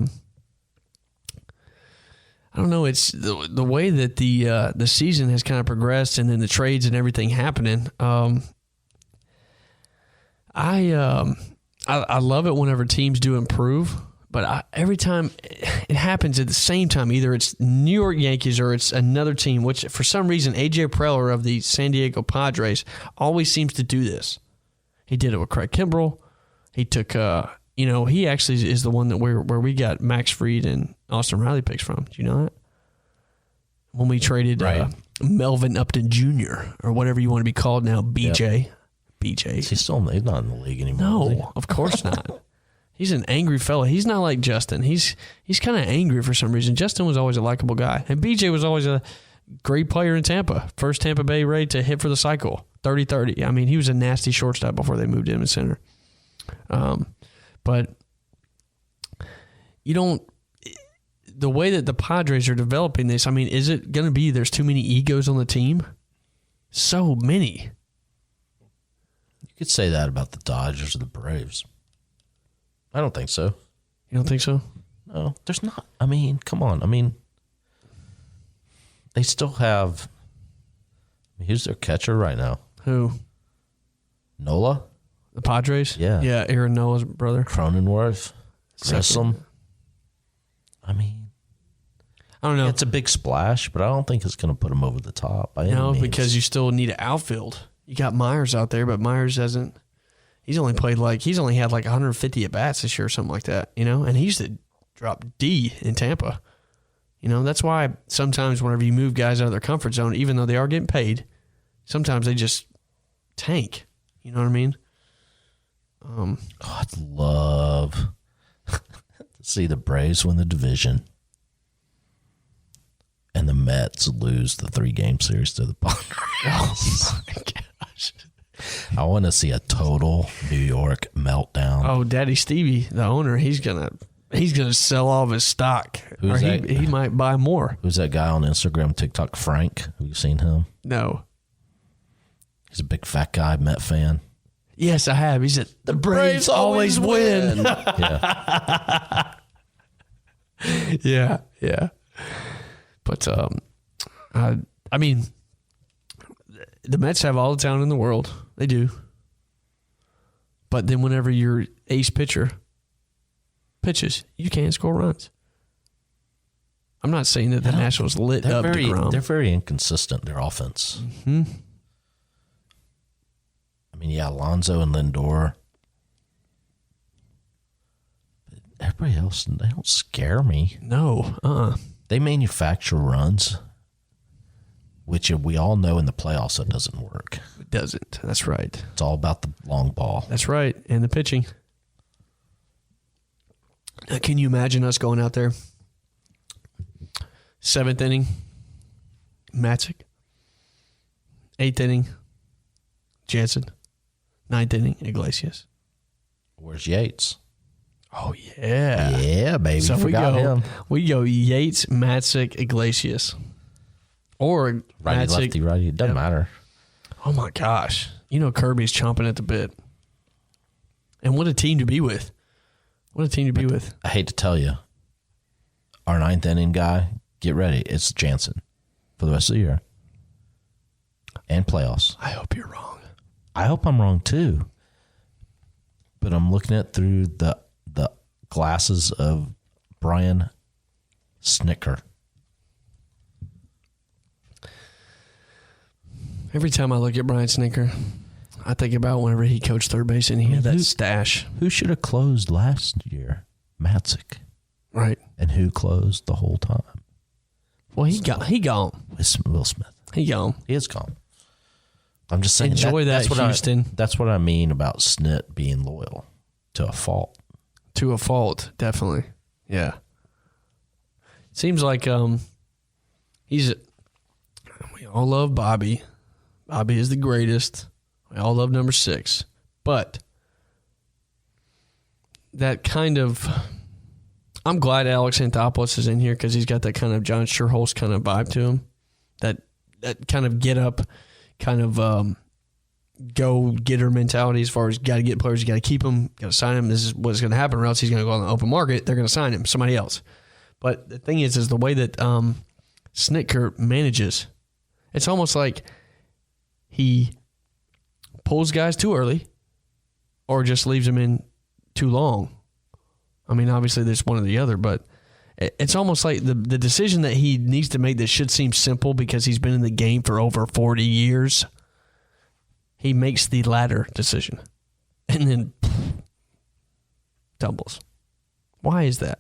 don't know. It's the way that the season has kind of progressed, and then the trades and everything happening. I love it whenever teams do improve, but every time it happens at the same time, either it's New York Yankees or it's another team, which for some reason AJ Preller of the San Diego Padres always seems to do this. He did it with Craig Kimbrell. He took, he actually is the one that where we got Max Fried and Austin Riley picks from. Do you know that? When we traded Melvin Upton Jr. or whatever you want to be called now, BJ. Yep. BJ. He's not in the league anymore. No, of course not. He's an angry fella. He's not like Justin. He's kind of angry for some reason. Justin was always a likable guy. And BJ was always a great player in Tampa. First Tampa Bay Ray to hit for the cycle. 30-30. I mean, he was a nasty shortstop before they moved him in center. But you don't... The way that the Padres are developing this, I mean, is it going to be there's too many egos on the team? So many. You could say that about the Dodgers or the Braves. I don't think so. You don't think so? No, there's not. I mean, come on. I mean, they still have... Who's their catcher right now? Who? Nola? The Padres? Yeah. Yeah, Aaron Nola's brother. Cronenworth. Grissom. I mean... I don't know. It's a big splash, but I don't think it's going to put them over the top. No, because you still need an outfield. You got Myers out there, but Myers hasn't. He's only had like 150 at bats this year or something like that, and he used to drop D in Tampa. That's why sometimes whenever you move guys out of their comfort zone, even though they are getting paid, sometimes they just tank. You know what I mean? I'd love to see the Braves win the division and the Mets lose the 3-game series to the Padres. Oh my gosh! I want to see a total New York meltdown. Oh, Daddy Stevie, the owner, he's gonna sell all of his stock, Who's or that? he might buy more. Who's that guy on Instagram, TikTok? Frank. Have you seen him? No. He's a big fat guy, Met fan. Yes, I have. He said the Braves always win. Yeah. Yeah. But I mean, the Mets have all the talent in the world. They do. But then whenever your ace pitcher pitches, you can't score runs. I'm not saying that the Nationals lit up DeGrom. They're very inconsistent, their offense. Mm-hmm. I mean, yeah, Alonso and Lindor. But everybody else, they don't scare me. No. They manufacture runs, which we all know in the playoffs it doesn't work. It doesn't. That's right. It's all about the long ball. That's right. And the pitching. Now, can you imagine us going out there? 7th inning, Matzik. 8th inning, Jansen. 9th inning, Iglesias. Where's Yates? Oh, yeah. Yeah, baby. So we him. go Yates, Matzik, Iglesias. Or Righty, Matzik. lefty, righty. It doesn't matter. Oh, my gosh. Kirby's chomping at the bit. And what a team to be with. What a team to be with. I hate to tell you, our 9th inning guy, get ready. It's Jansen for the rest of the year and playoffs. I hope you're wrong. I hope I'm wrong too. But I'm looking at through the glasses of Brian Snicker. Every time I look at Brian Snitker, I think about whenever he coached third base and he had that stash. Who should have closed last year? Matzik. Right. And who closed the whole time? Well, he gone. Will Smith. He gone. He is gone. I'm just saying. Enjoy that, Houston. That's what I mean about Snit being loyal to a fault. To a fault, definitely. Yeah. Seems like we all love Bobby. Bobby is the greatest. We all love number 6. But that kind of, I'm glad Alex Anthopoulos is in here because he's got that kind of John Schuerholz kind of vibe to him. That kind of get up, kind of go getter mentality as far as got to get players, you got to keep them, got to sign them. This is what's going to happen, or else he's going to go on the open market. They're going to sign him, somebody else. But the thing is the way that Snitker manages, it's almost like he pulls guys too early or just leaves them in too long. I mean, obviously there's one or the other, but it's almost like the decision that he needs to make that should seem simple because he's been in the game for over 40 years, he makes the latter decision and then tumbles. Why is that?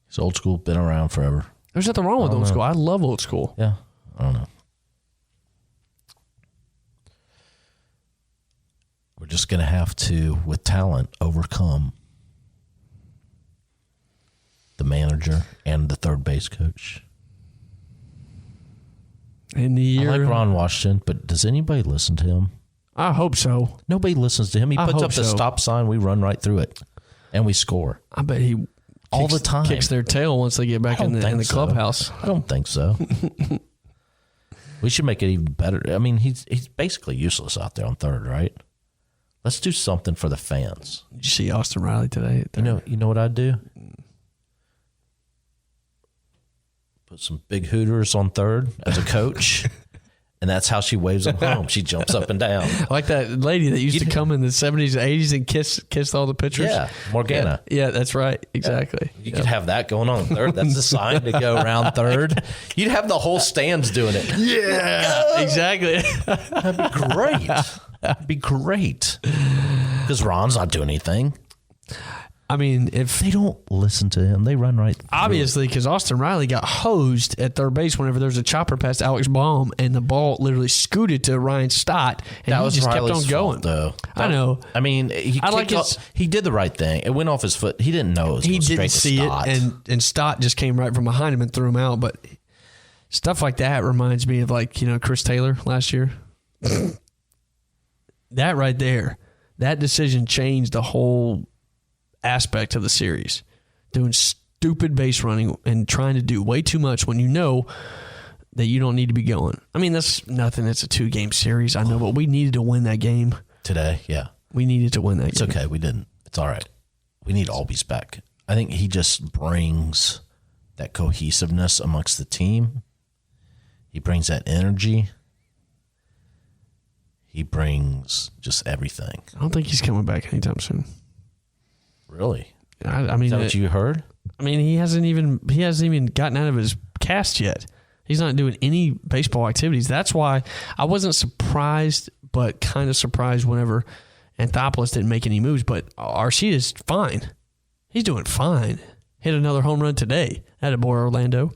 It's old school, been around forever. There's nothing wrong with old school. I love old school. Yeah, I don't know. We're just going to have to, with talent, overcome the manager and the third base coach. In the year, I like Ron Washington, but does anybody listen to him? I hope so. Nobody listens to him. He puts up the stop sign. We run right through it, and we score. I bet he all the time kicks their tail once they get back in the clubhouse. I don't think so. We should make it even better. I mean, he's basically useless out there on third, right? Let's do something for the fans. Did you see Austin Riley today? You know what I'd do? Put some big hooters on third as a coach, and that's how she waves them home. She jumps up and down. Like that lady that used to come in the 70s and 80s and kiss all the pitchers. Yeah, Morgana. Yeah, that's right. Exactly. Yeah. You could have that going on third. That's the sign to go around third. You'd have the whole stands doing it. Yeah, exactly. That'd be great. That'd be great. Because Ron's not doing anything. I mean, if they don't listen to him, they run right through. Obviously, because Austin Riley got hosed at third base whenever there was a chopper past Alex Baum, and the ball literally scooted to Ryan Stott, and he just kept on going. Though I know. I mean, he did the right thing. It went off his foot. He didn't know it was he didn't see it, and Stott just came right from behind him and threw him out. But stuff like that reminds me of Chris Taylor last year. That right there, that decision changed the whole aspect of the series. Doing stupid base running and trying to do way too much when you know that you don't need to be going. I mean, that's nothing. It's a 2-game series. I know, but we needed to win that game. Today, yeah. We needed to win that game. It's okay. We didn't. It's all right. We need Albies back. I think he just brings that cohesiveness amongst the team. He brings that energy. He brings just everything. I don't think he's coming back anytime soon. Really? I mean, is that what you heard? I mean, he hasn't even gotten out of his cast yet. He's not doing any baseball activities. That's why I wasn't surprised, but kind of surprised whenever Anthopoulos didn't make any moves. But RC is fine. He's doing fine. Hit another home run today. Attaboy Orlando.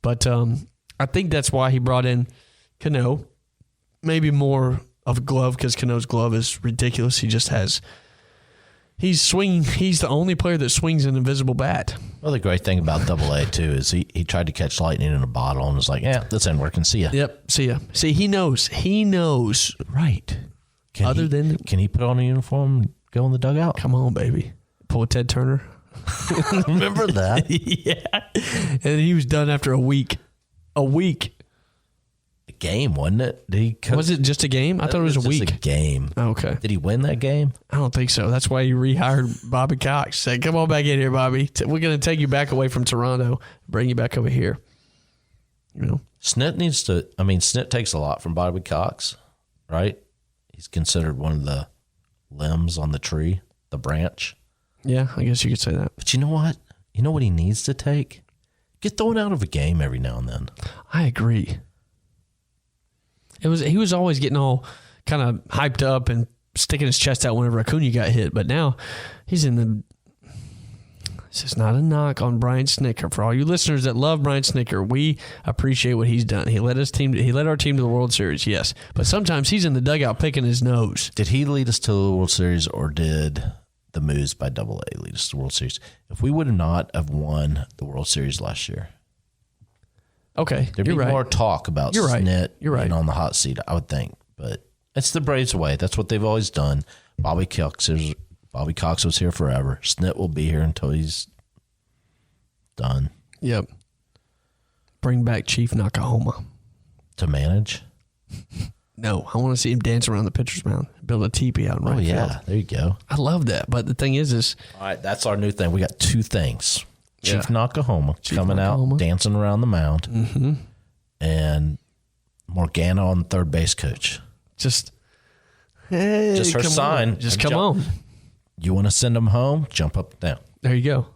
But I think that's why he brought in Cano. Maybe more of a glove because Cano's glove is ridiculous. He just has... He's swinging. He's the only player that swings an invisible bat. Well, the great thing about AA, too, is he tried to catch lightning in a bottle and was like, yeah, this ain't working. See ya. Yep, see ya. See, he knows. He knows. Right. Can he put on a uniform and go in the dugout? Come on, baby. Pull a Ted Turner. Remember that? Yeah. And he was done after a week. A week. A game, wasn't it? Was it just a game? I thought it was a week. Just a game. Oh, okay. Did he win that game? I don't think so. That's why he rehired Bobby Cox. Said, come on back in here, Bobby. We're going to take you back away from Toronto, bring you back over here. You know, Snit takes a lot from Bobby Cox, right? He's considered one of the limbs on the tree, the branch. Yeah, I guess you could say that. But you know what? You know what he needs to take? Get thrown out of a game every now and then. I agree. He was always getting all kind of hyped up and sticking his chest out whenever Acuna got hit, but now he's in the. This is not a knock on Brian Snitker. For all you listeners that love Brian Snitker, we appreciate what he's done. He led our team to the World Series, yes, but sometimes he's in the dugout picking his nose. Did he lead us to the World Series, or did the moves by Double A lead us to the World Series? If we would not have won the World Series last year, okay, there'd be more talk about Snit being on the hot seat, I would think. But it's the Braves' way. That's what they've always done. Bobby Cox was here forever. Snit will be here until he's done. Yep. Bring back Chief Nakahoma to manage. No, I want to see him dance around the pitcher's mound, build a teepee out in right field. There you go. I love that. But the thing is all right, that's our new thing. We got two things. Chief Nakahoma coming out, dancing around the mound, and Morgana on the third base coach. Just her sign. Come on. You want to send them home? Jump up and down. There you go.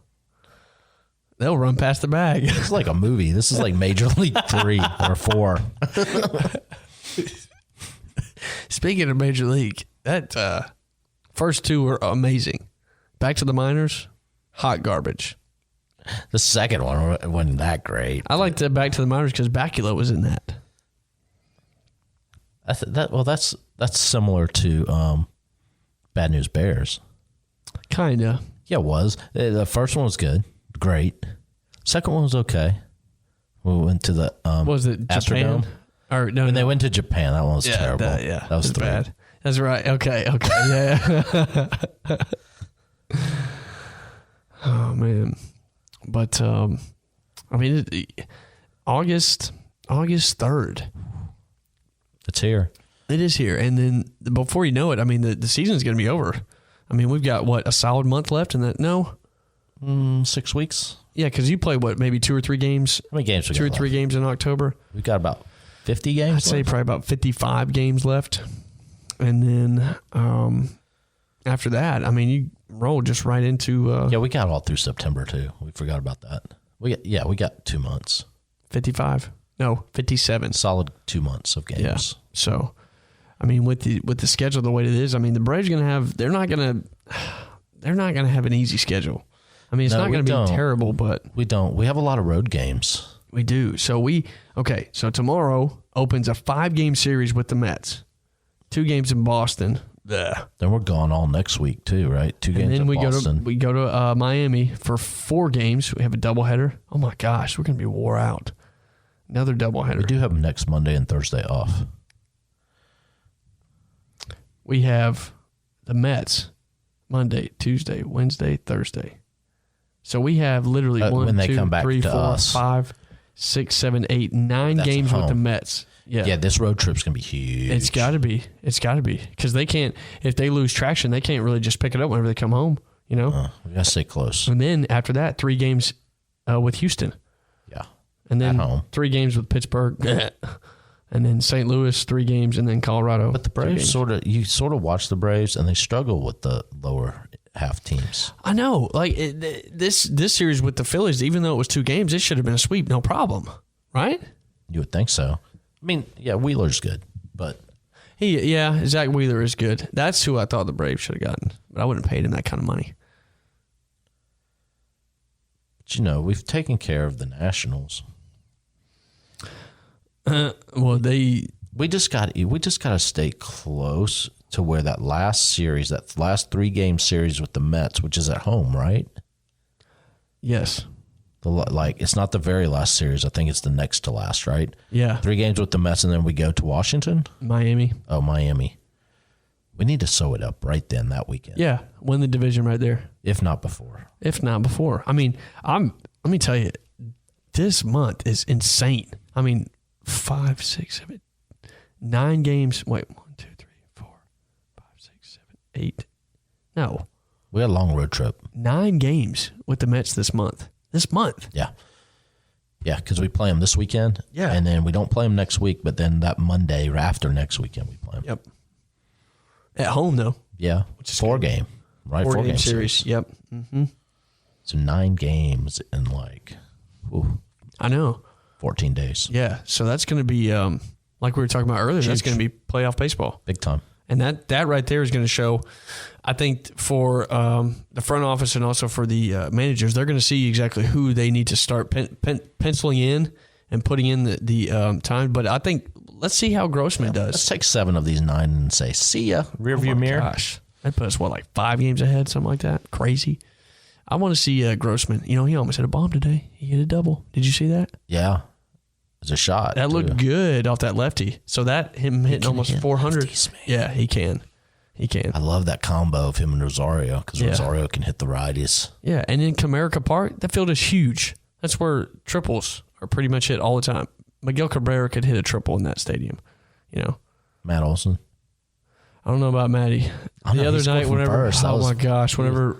They'll run past the bag. It's like a movie. This is like Major League 3 or 4. Speaking of Major League, that first two were amazing. Back to the Minors, hot garbage. The second one wasn't that great. I liked the Back to the Minors because Bakula was in that. That's similar to Bad News Bears. Kinda. Yeah, it was. The first one was good, great. Second one was okay. We went to the was it Astrodome? Japan? Or no, they went to Japan. That one was terrible. That was bad. That's right. Okay. Yeah. Oh man, but I mean, August 3rd. It's here. It is here, and then before you know it, I mean, the season's going to be over. I mean, we've got a solid month left, and that 6 weeks. Yeah, because you play maybe 2 or 3 games. How many games? 2 or 3 games in October. We've got about 50 games. I'd say probably about 55 games left, and then after that, I mean, you roll just right into. We got all through September too. We forgot about that. We got 2 months. 55. No, 57. Solid 2 months of games. Yeah. So, I mean, with the schedule the way it is, I mean, the Braves they're not gonna have an easy schedule. I mean, it's not going to be terrible, but we don't. We have a lot of road games. We do. So so tomorrow opens a 5-game series with the Mets. 2 games in Boston. Then we're gone all next week too, right? 2 games in Boston. We go to Miami for 4 games. We have a doubleheader. Oh my gosh, we're going to be wore out. Another doubleheader. We do have next Monday and Thursday off. We have the Mets Monday, Tuesday, Wednesday, Thursday. So we have literally 1, 2, 3, 4, 5, 6, 7, 8, 9 games with the Mets. Yeah, this road trip's going to be huge. It's got to be. Because they can't, if they lose traction, they can't really just pick it up whenever they come home, you know? We got to stay close. And then after that, 3 games with Houston. Yeah. And then at home. 3 games with Pittsburgh. And then St. Louis, 3 games, and then Colorado. But the Braves you sort of watch the Braves, and they struggle with the lower half teams. I know. Like this series with the Phillies, even though it was 2 games, it should have been a sweep, no problem, right? You would think so. I mean, yeah, Wheeler's good, but Zach Wheeler is good. That's who I thought the Braves should have gotten, but I wouldn't have paid him that kind of money. But we've taken care of the Nationals. We just got to stay close to where that last 3-game series with the Mets, which is at home, right? Yes. It's not the very last series. I think it's the next to last, right? Yeah. 3 games with the Mets, and then we go to Washington? Miami. Oh, Miami. We need to sew it up right then that weekend. Yeah, win the division right there. If not before. I mean, let me tell you, this month is insane. I mean, 5, 6, 7, 9 games. Wait, 1, 2, 3, 4, 5, 6, 7, 8. No. We had a long road trip. 9 games with the Mets this month. Yeah. Yeah, because we play them this weekend. Yeah. And then we don't play them next week, but then that Monday or after next weekend we play them. Yep. At home, though. Yeah. Which is 4-game. Right? 4-game series. Yep. Mm-hmm. So 9 games in I know. 14 days. Yeah. So that's going to be Like we were talking about earlier, that's going to be playoff baseball. Big time. And that right there is going to show, I think, for the front office and also for the managers, they're going to see exactly who they need to start penciling in and putting in the time. But I think let's see how Grossman does. Let's take 7 of these 9 and say, see ya, rearview mirror. Gosh, that put us, like 5 games ahead, something like that? Crazy. I want to see Grossman. He almost hit a bomb today. He hit a double. Did you see that? Yeah. It's a shot. That looked good off that lefty. So him hitting almost 400. Lefties, yeah, he can. He can. I love that combo of him and Rosario because Rosario can hit the righties. Yeah, and in Comerica Park, that field is huge. That's where triples are pretty much hit all the time. Miguel Cabrera could hit a triple in that stadium. Matt Olson. I don't know about Matty. The other night, whenever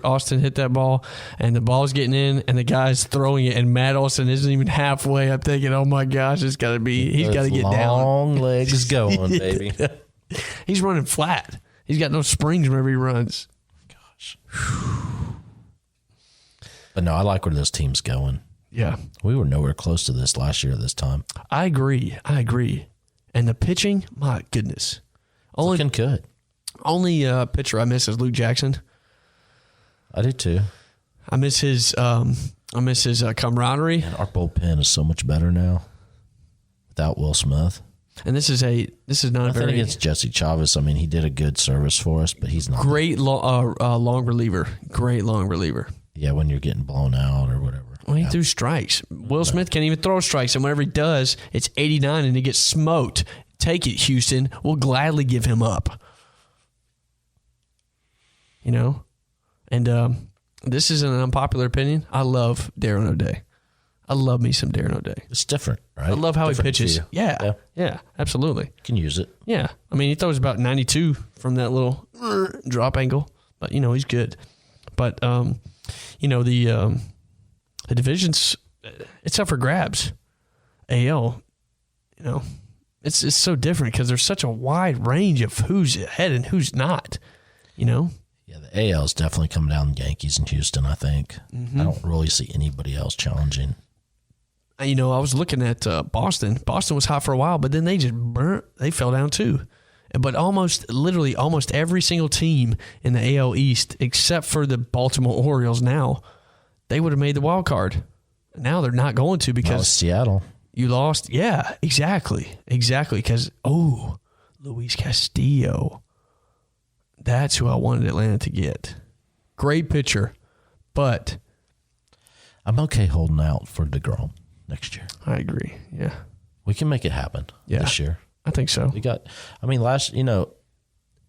Austin hit that ball and the ball's getting in and the guy's throwing it and Matt Olson isn't even halfway, I'm thinking, oh my gosh, he's got to get down. Long legs going, baby. He's running flat. He's got no springs whenever he runs. Gosh. But no, I like where this team's going. Yeah. We were nowhere close to this last year at this time. I agree. And the pitching, my goodness. Looking good. Only pitcher I miss is Luke Jackson. I do too. I miss his camaraderie. And our bullpen is so much better now without Will Smith. And this is not Nothing against Jesse Chavez. I mean, he did a good service for us, but he's not great long reliever. Great long reliever. Yeah, when you're getting blown out or whatever. Well, he threw strikes. Will Smith can't even throw strikes, and whenever he does, it's 89 and he gets smoked. Take it, Houston. We'll gladly give him up. And this is an unpopular opinion. I love Darren O'Day. I love me some Darren O'Day. It's different, right? I love how he pitches. Yeah, absolutely. Can use it. Yeah. I mean, he throws about 92 from that little drop angle, but, he's good. But, the division's, it's up for grabs. AL, it's so different because there's such a wide range of who's ahead and who's not, Yeah, the AL is definitely coming down the Yankees in Houston, I think. Mm-hmm. I don't really see anybody else challenging. I was looking at Boston. Boston was hot for a while, but then they fell down too. But almost every single team in the AL East, except for the Baltimore Orioles now, they would have made the wild card. Now they're not going to because Seattle. You lost. Yeah, exactly. Because, Luis Castillo. That's who I wanted Atlanta to get. Great pitcher, but I'm okay holding out for DeGrom next year. I agree. Yeah. We can make it happen this year. I think so. It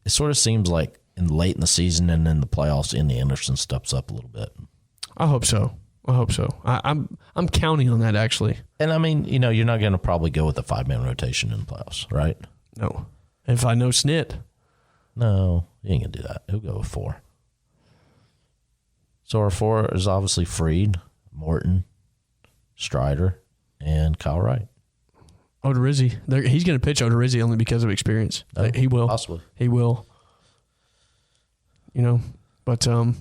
sort of seems like late in the season and in the playoffs, Andy Anderson steps up a little bit. I hope so. I'm counting on that, actually. And I mean, you're not going to probably go with a 5-man rotation in the playoffs, right? No. If I know Snit. No, he ain't going to do that. He'll go with 4. So our 4 is obviously Fried, Morton, Strider, and Kyle Wright. Odorizzi. He's going to pitch Odorizzi only because of experience. He will. Possibly. He will. But I'm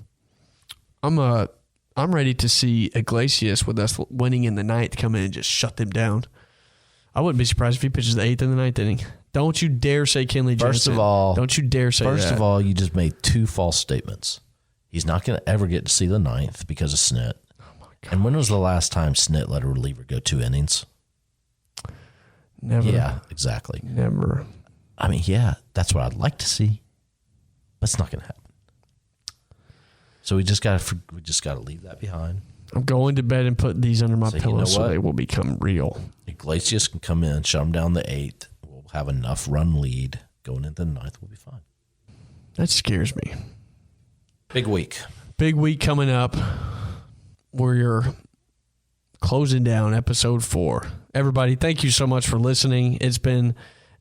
ready to see Iglesias with us winning in the 9th come in and just shut them down. I wouldn't be surprised if he pitches the 8th and the 9th inning. Don't you dare say Kenley Jansen. First of all, don't you dare say that. First of all, you just made 2 false statements. He's not going to ever get to see the 9th because of Snit. Oh my God. And when was the last time Snit let a reliever go 2 innings? Never. Yeah, exactly. Never. I mean, yeah, that's what I'd like to see, but it's not going to happen. So we just got to leave that behind. I'm going to bed and put these under my pillow so they will become real. Iglesias can come in, shut them down the 8th. We'll have enough run lead going into the 9th. We'll be fine. That scares me. Big week. Big week coming up. We're closing down episode 4. Everybody, thank you so much for listening. It's been,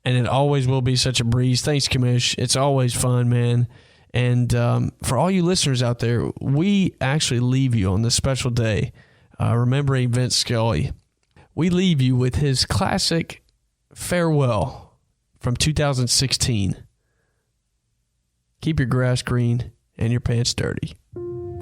and it always will be, such a breeze. Thanks, Commish. It's always fun, man. And for all you listeners out there, we actually leave you on this special day remembering Vin Scully. We leave you with his classic farewell from 2016. Keep your grass green and your pants dirty.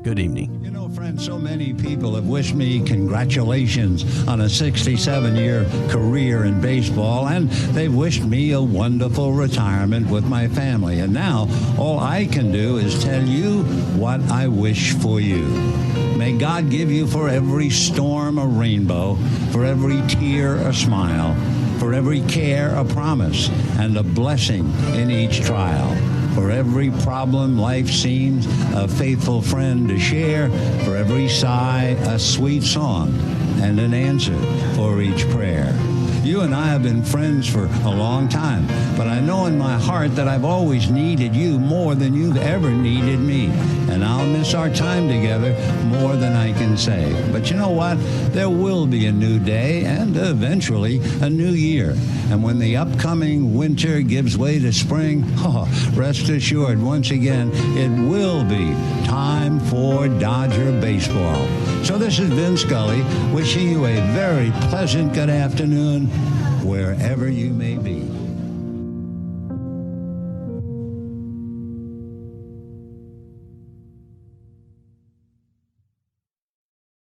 Good evening. You know, friends, so many people have wished me congratulations on a 67-year career in baseball, and they've wished me a wonderful retirement with my family. And now, all I can do is tell you what I wish for you. May God give you for every storm a rainbow, for every tear a smile, for every care a promise, and a blessing in each trial. For every problem life seems a faithful friend to share. For every sigh, a sweet song and an answer for each prayer. You and I have been friends for a long time, but I know in my heart that I've always needed you more than you've ever needed me. And I'll miss our time together more than I can say. But you know what? There will be a new day and eventually a new year. And when the upcoming winter gives way to spring, rest assured, once again, it will be time for Dodger baseball. So this is Vin Scully wishing you a very pleasant good afternoon wherever you may be.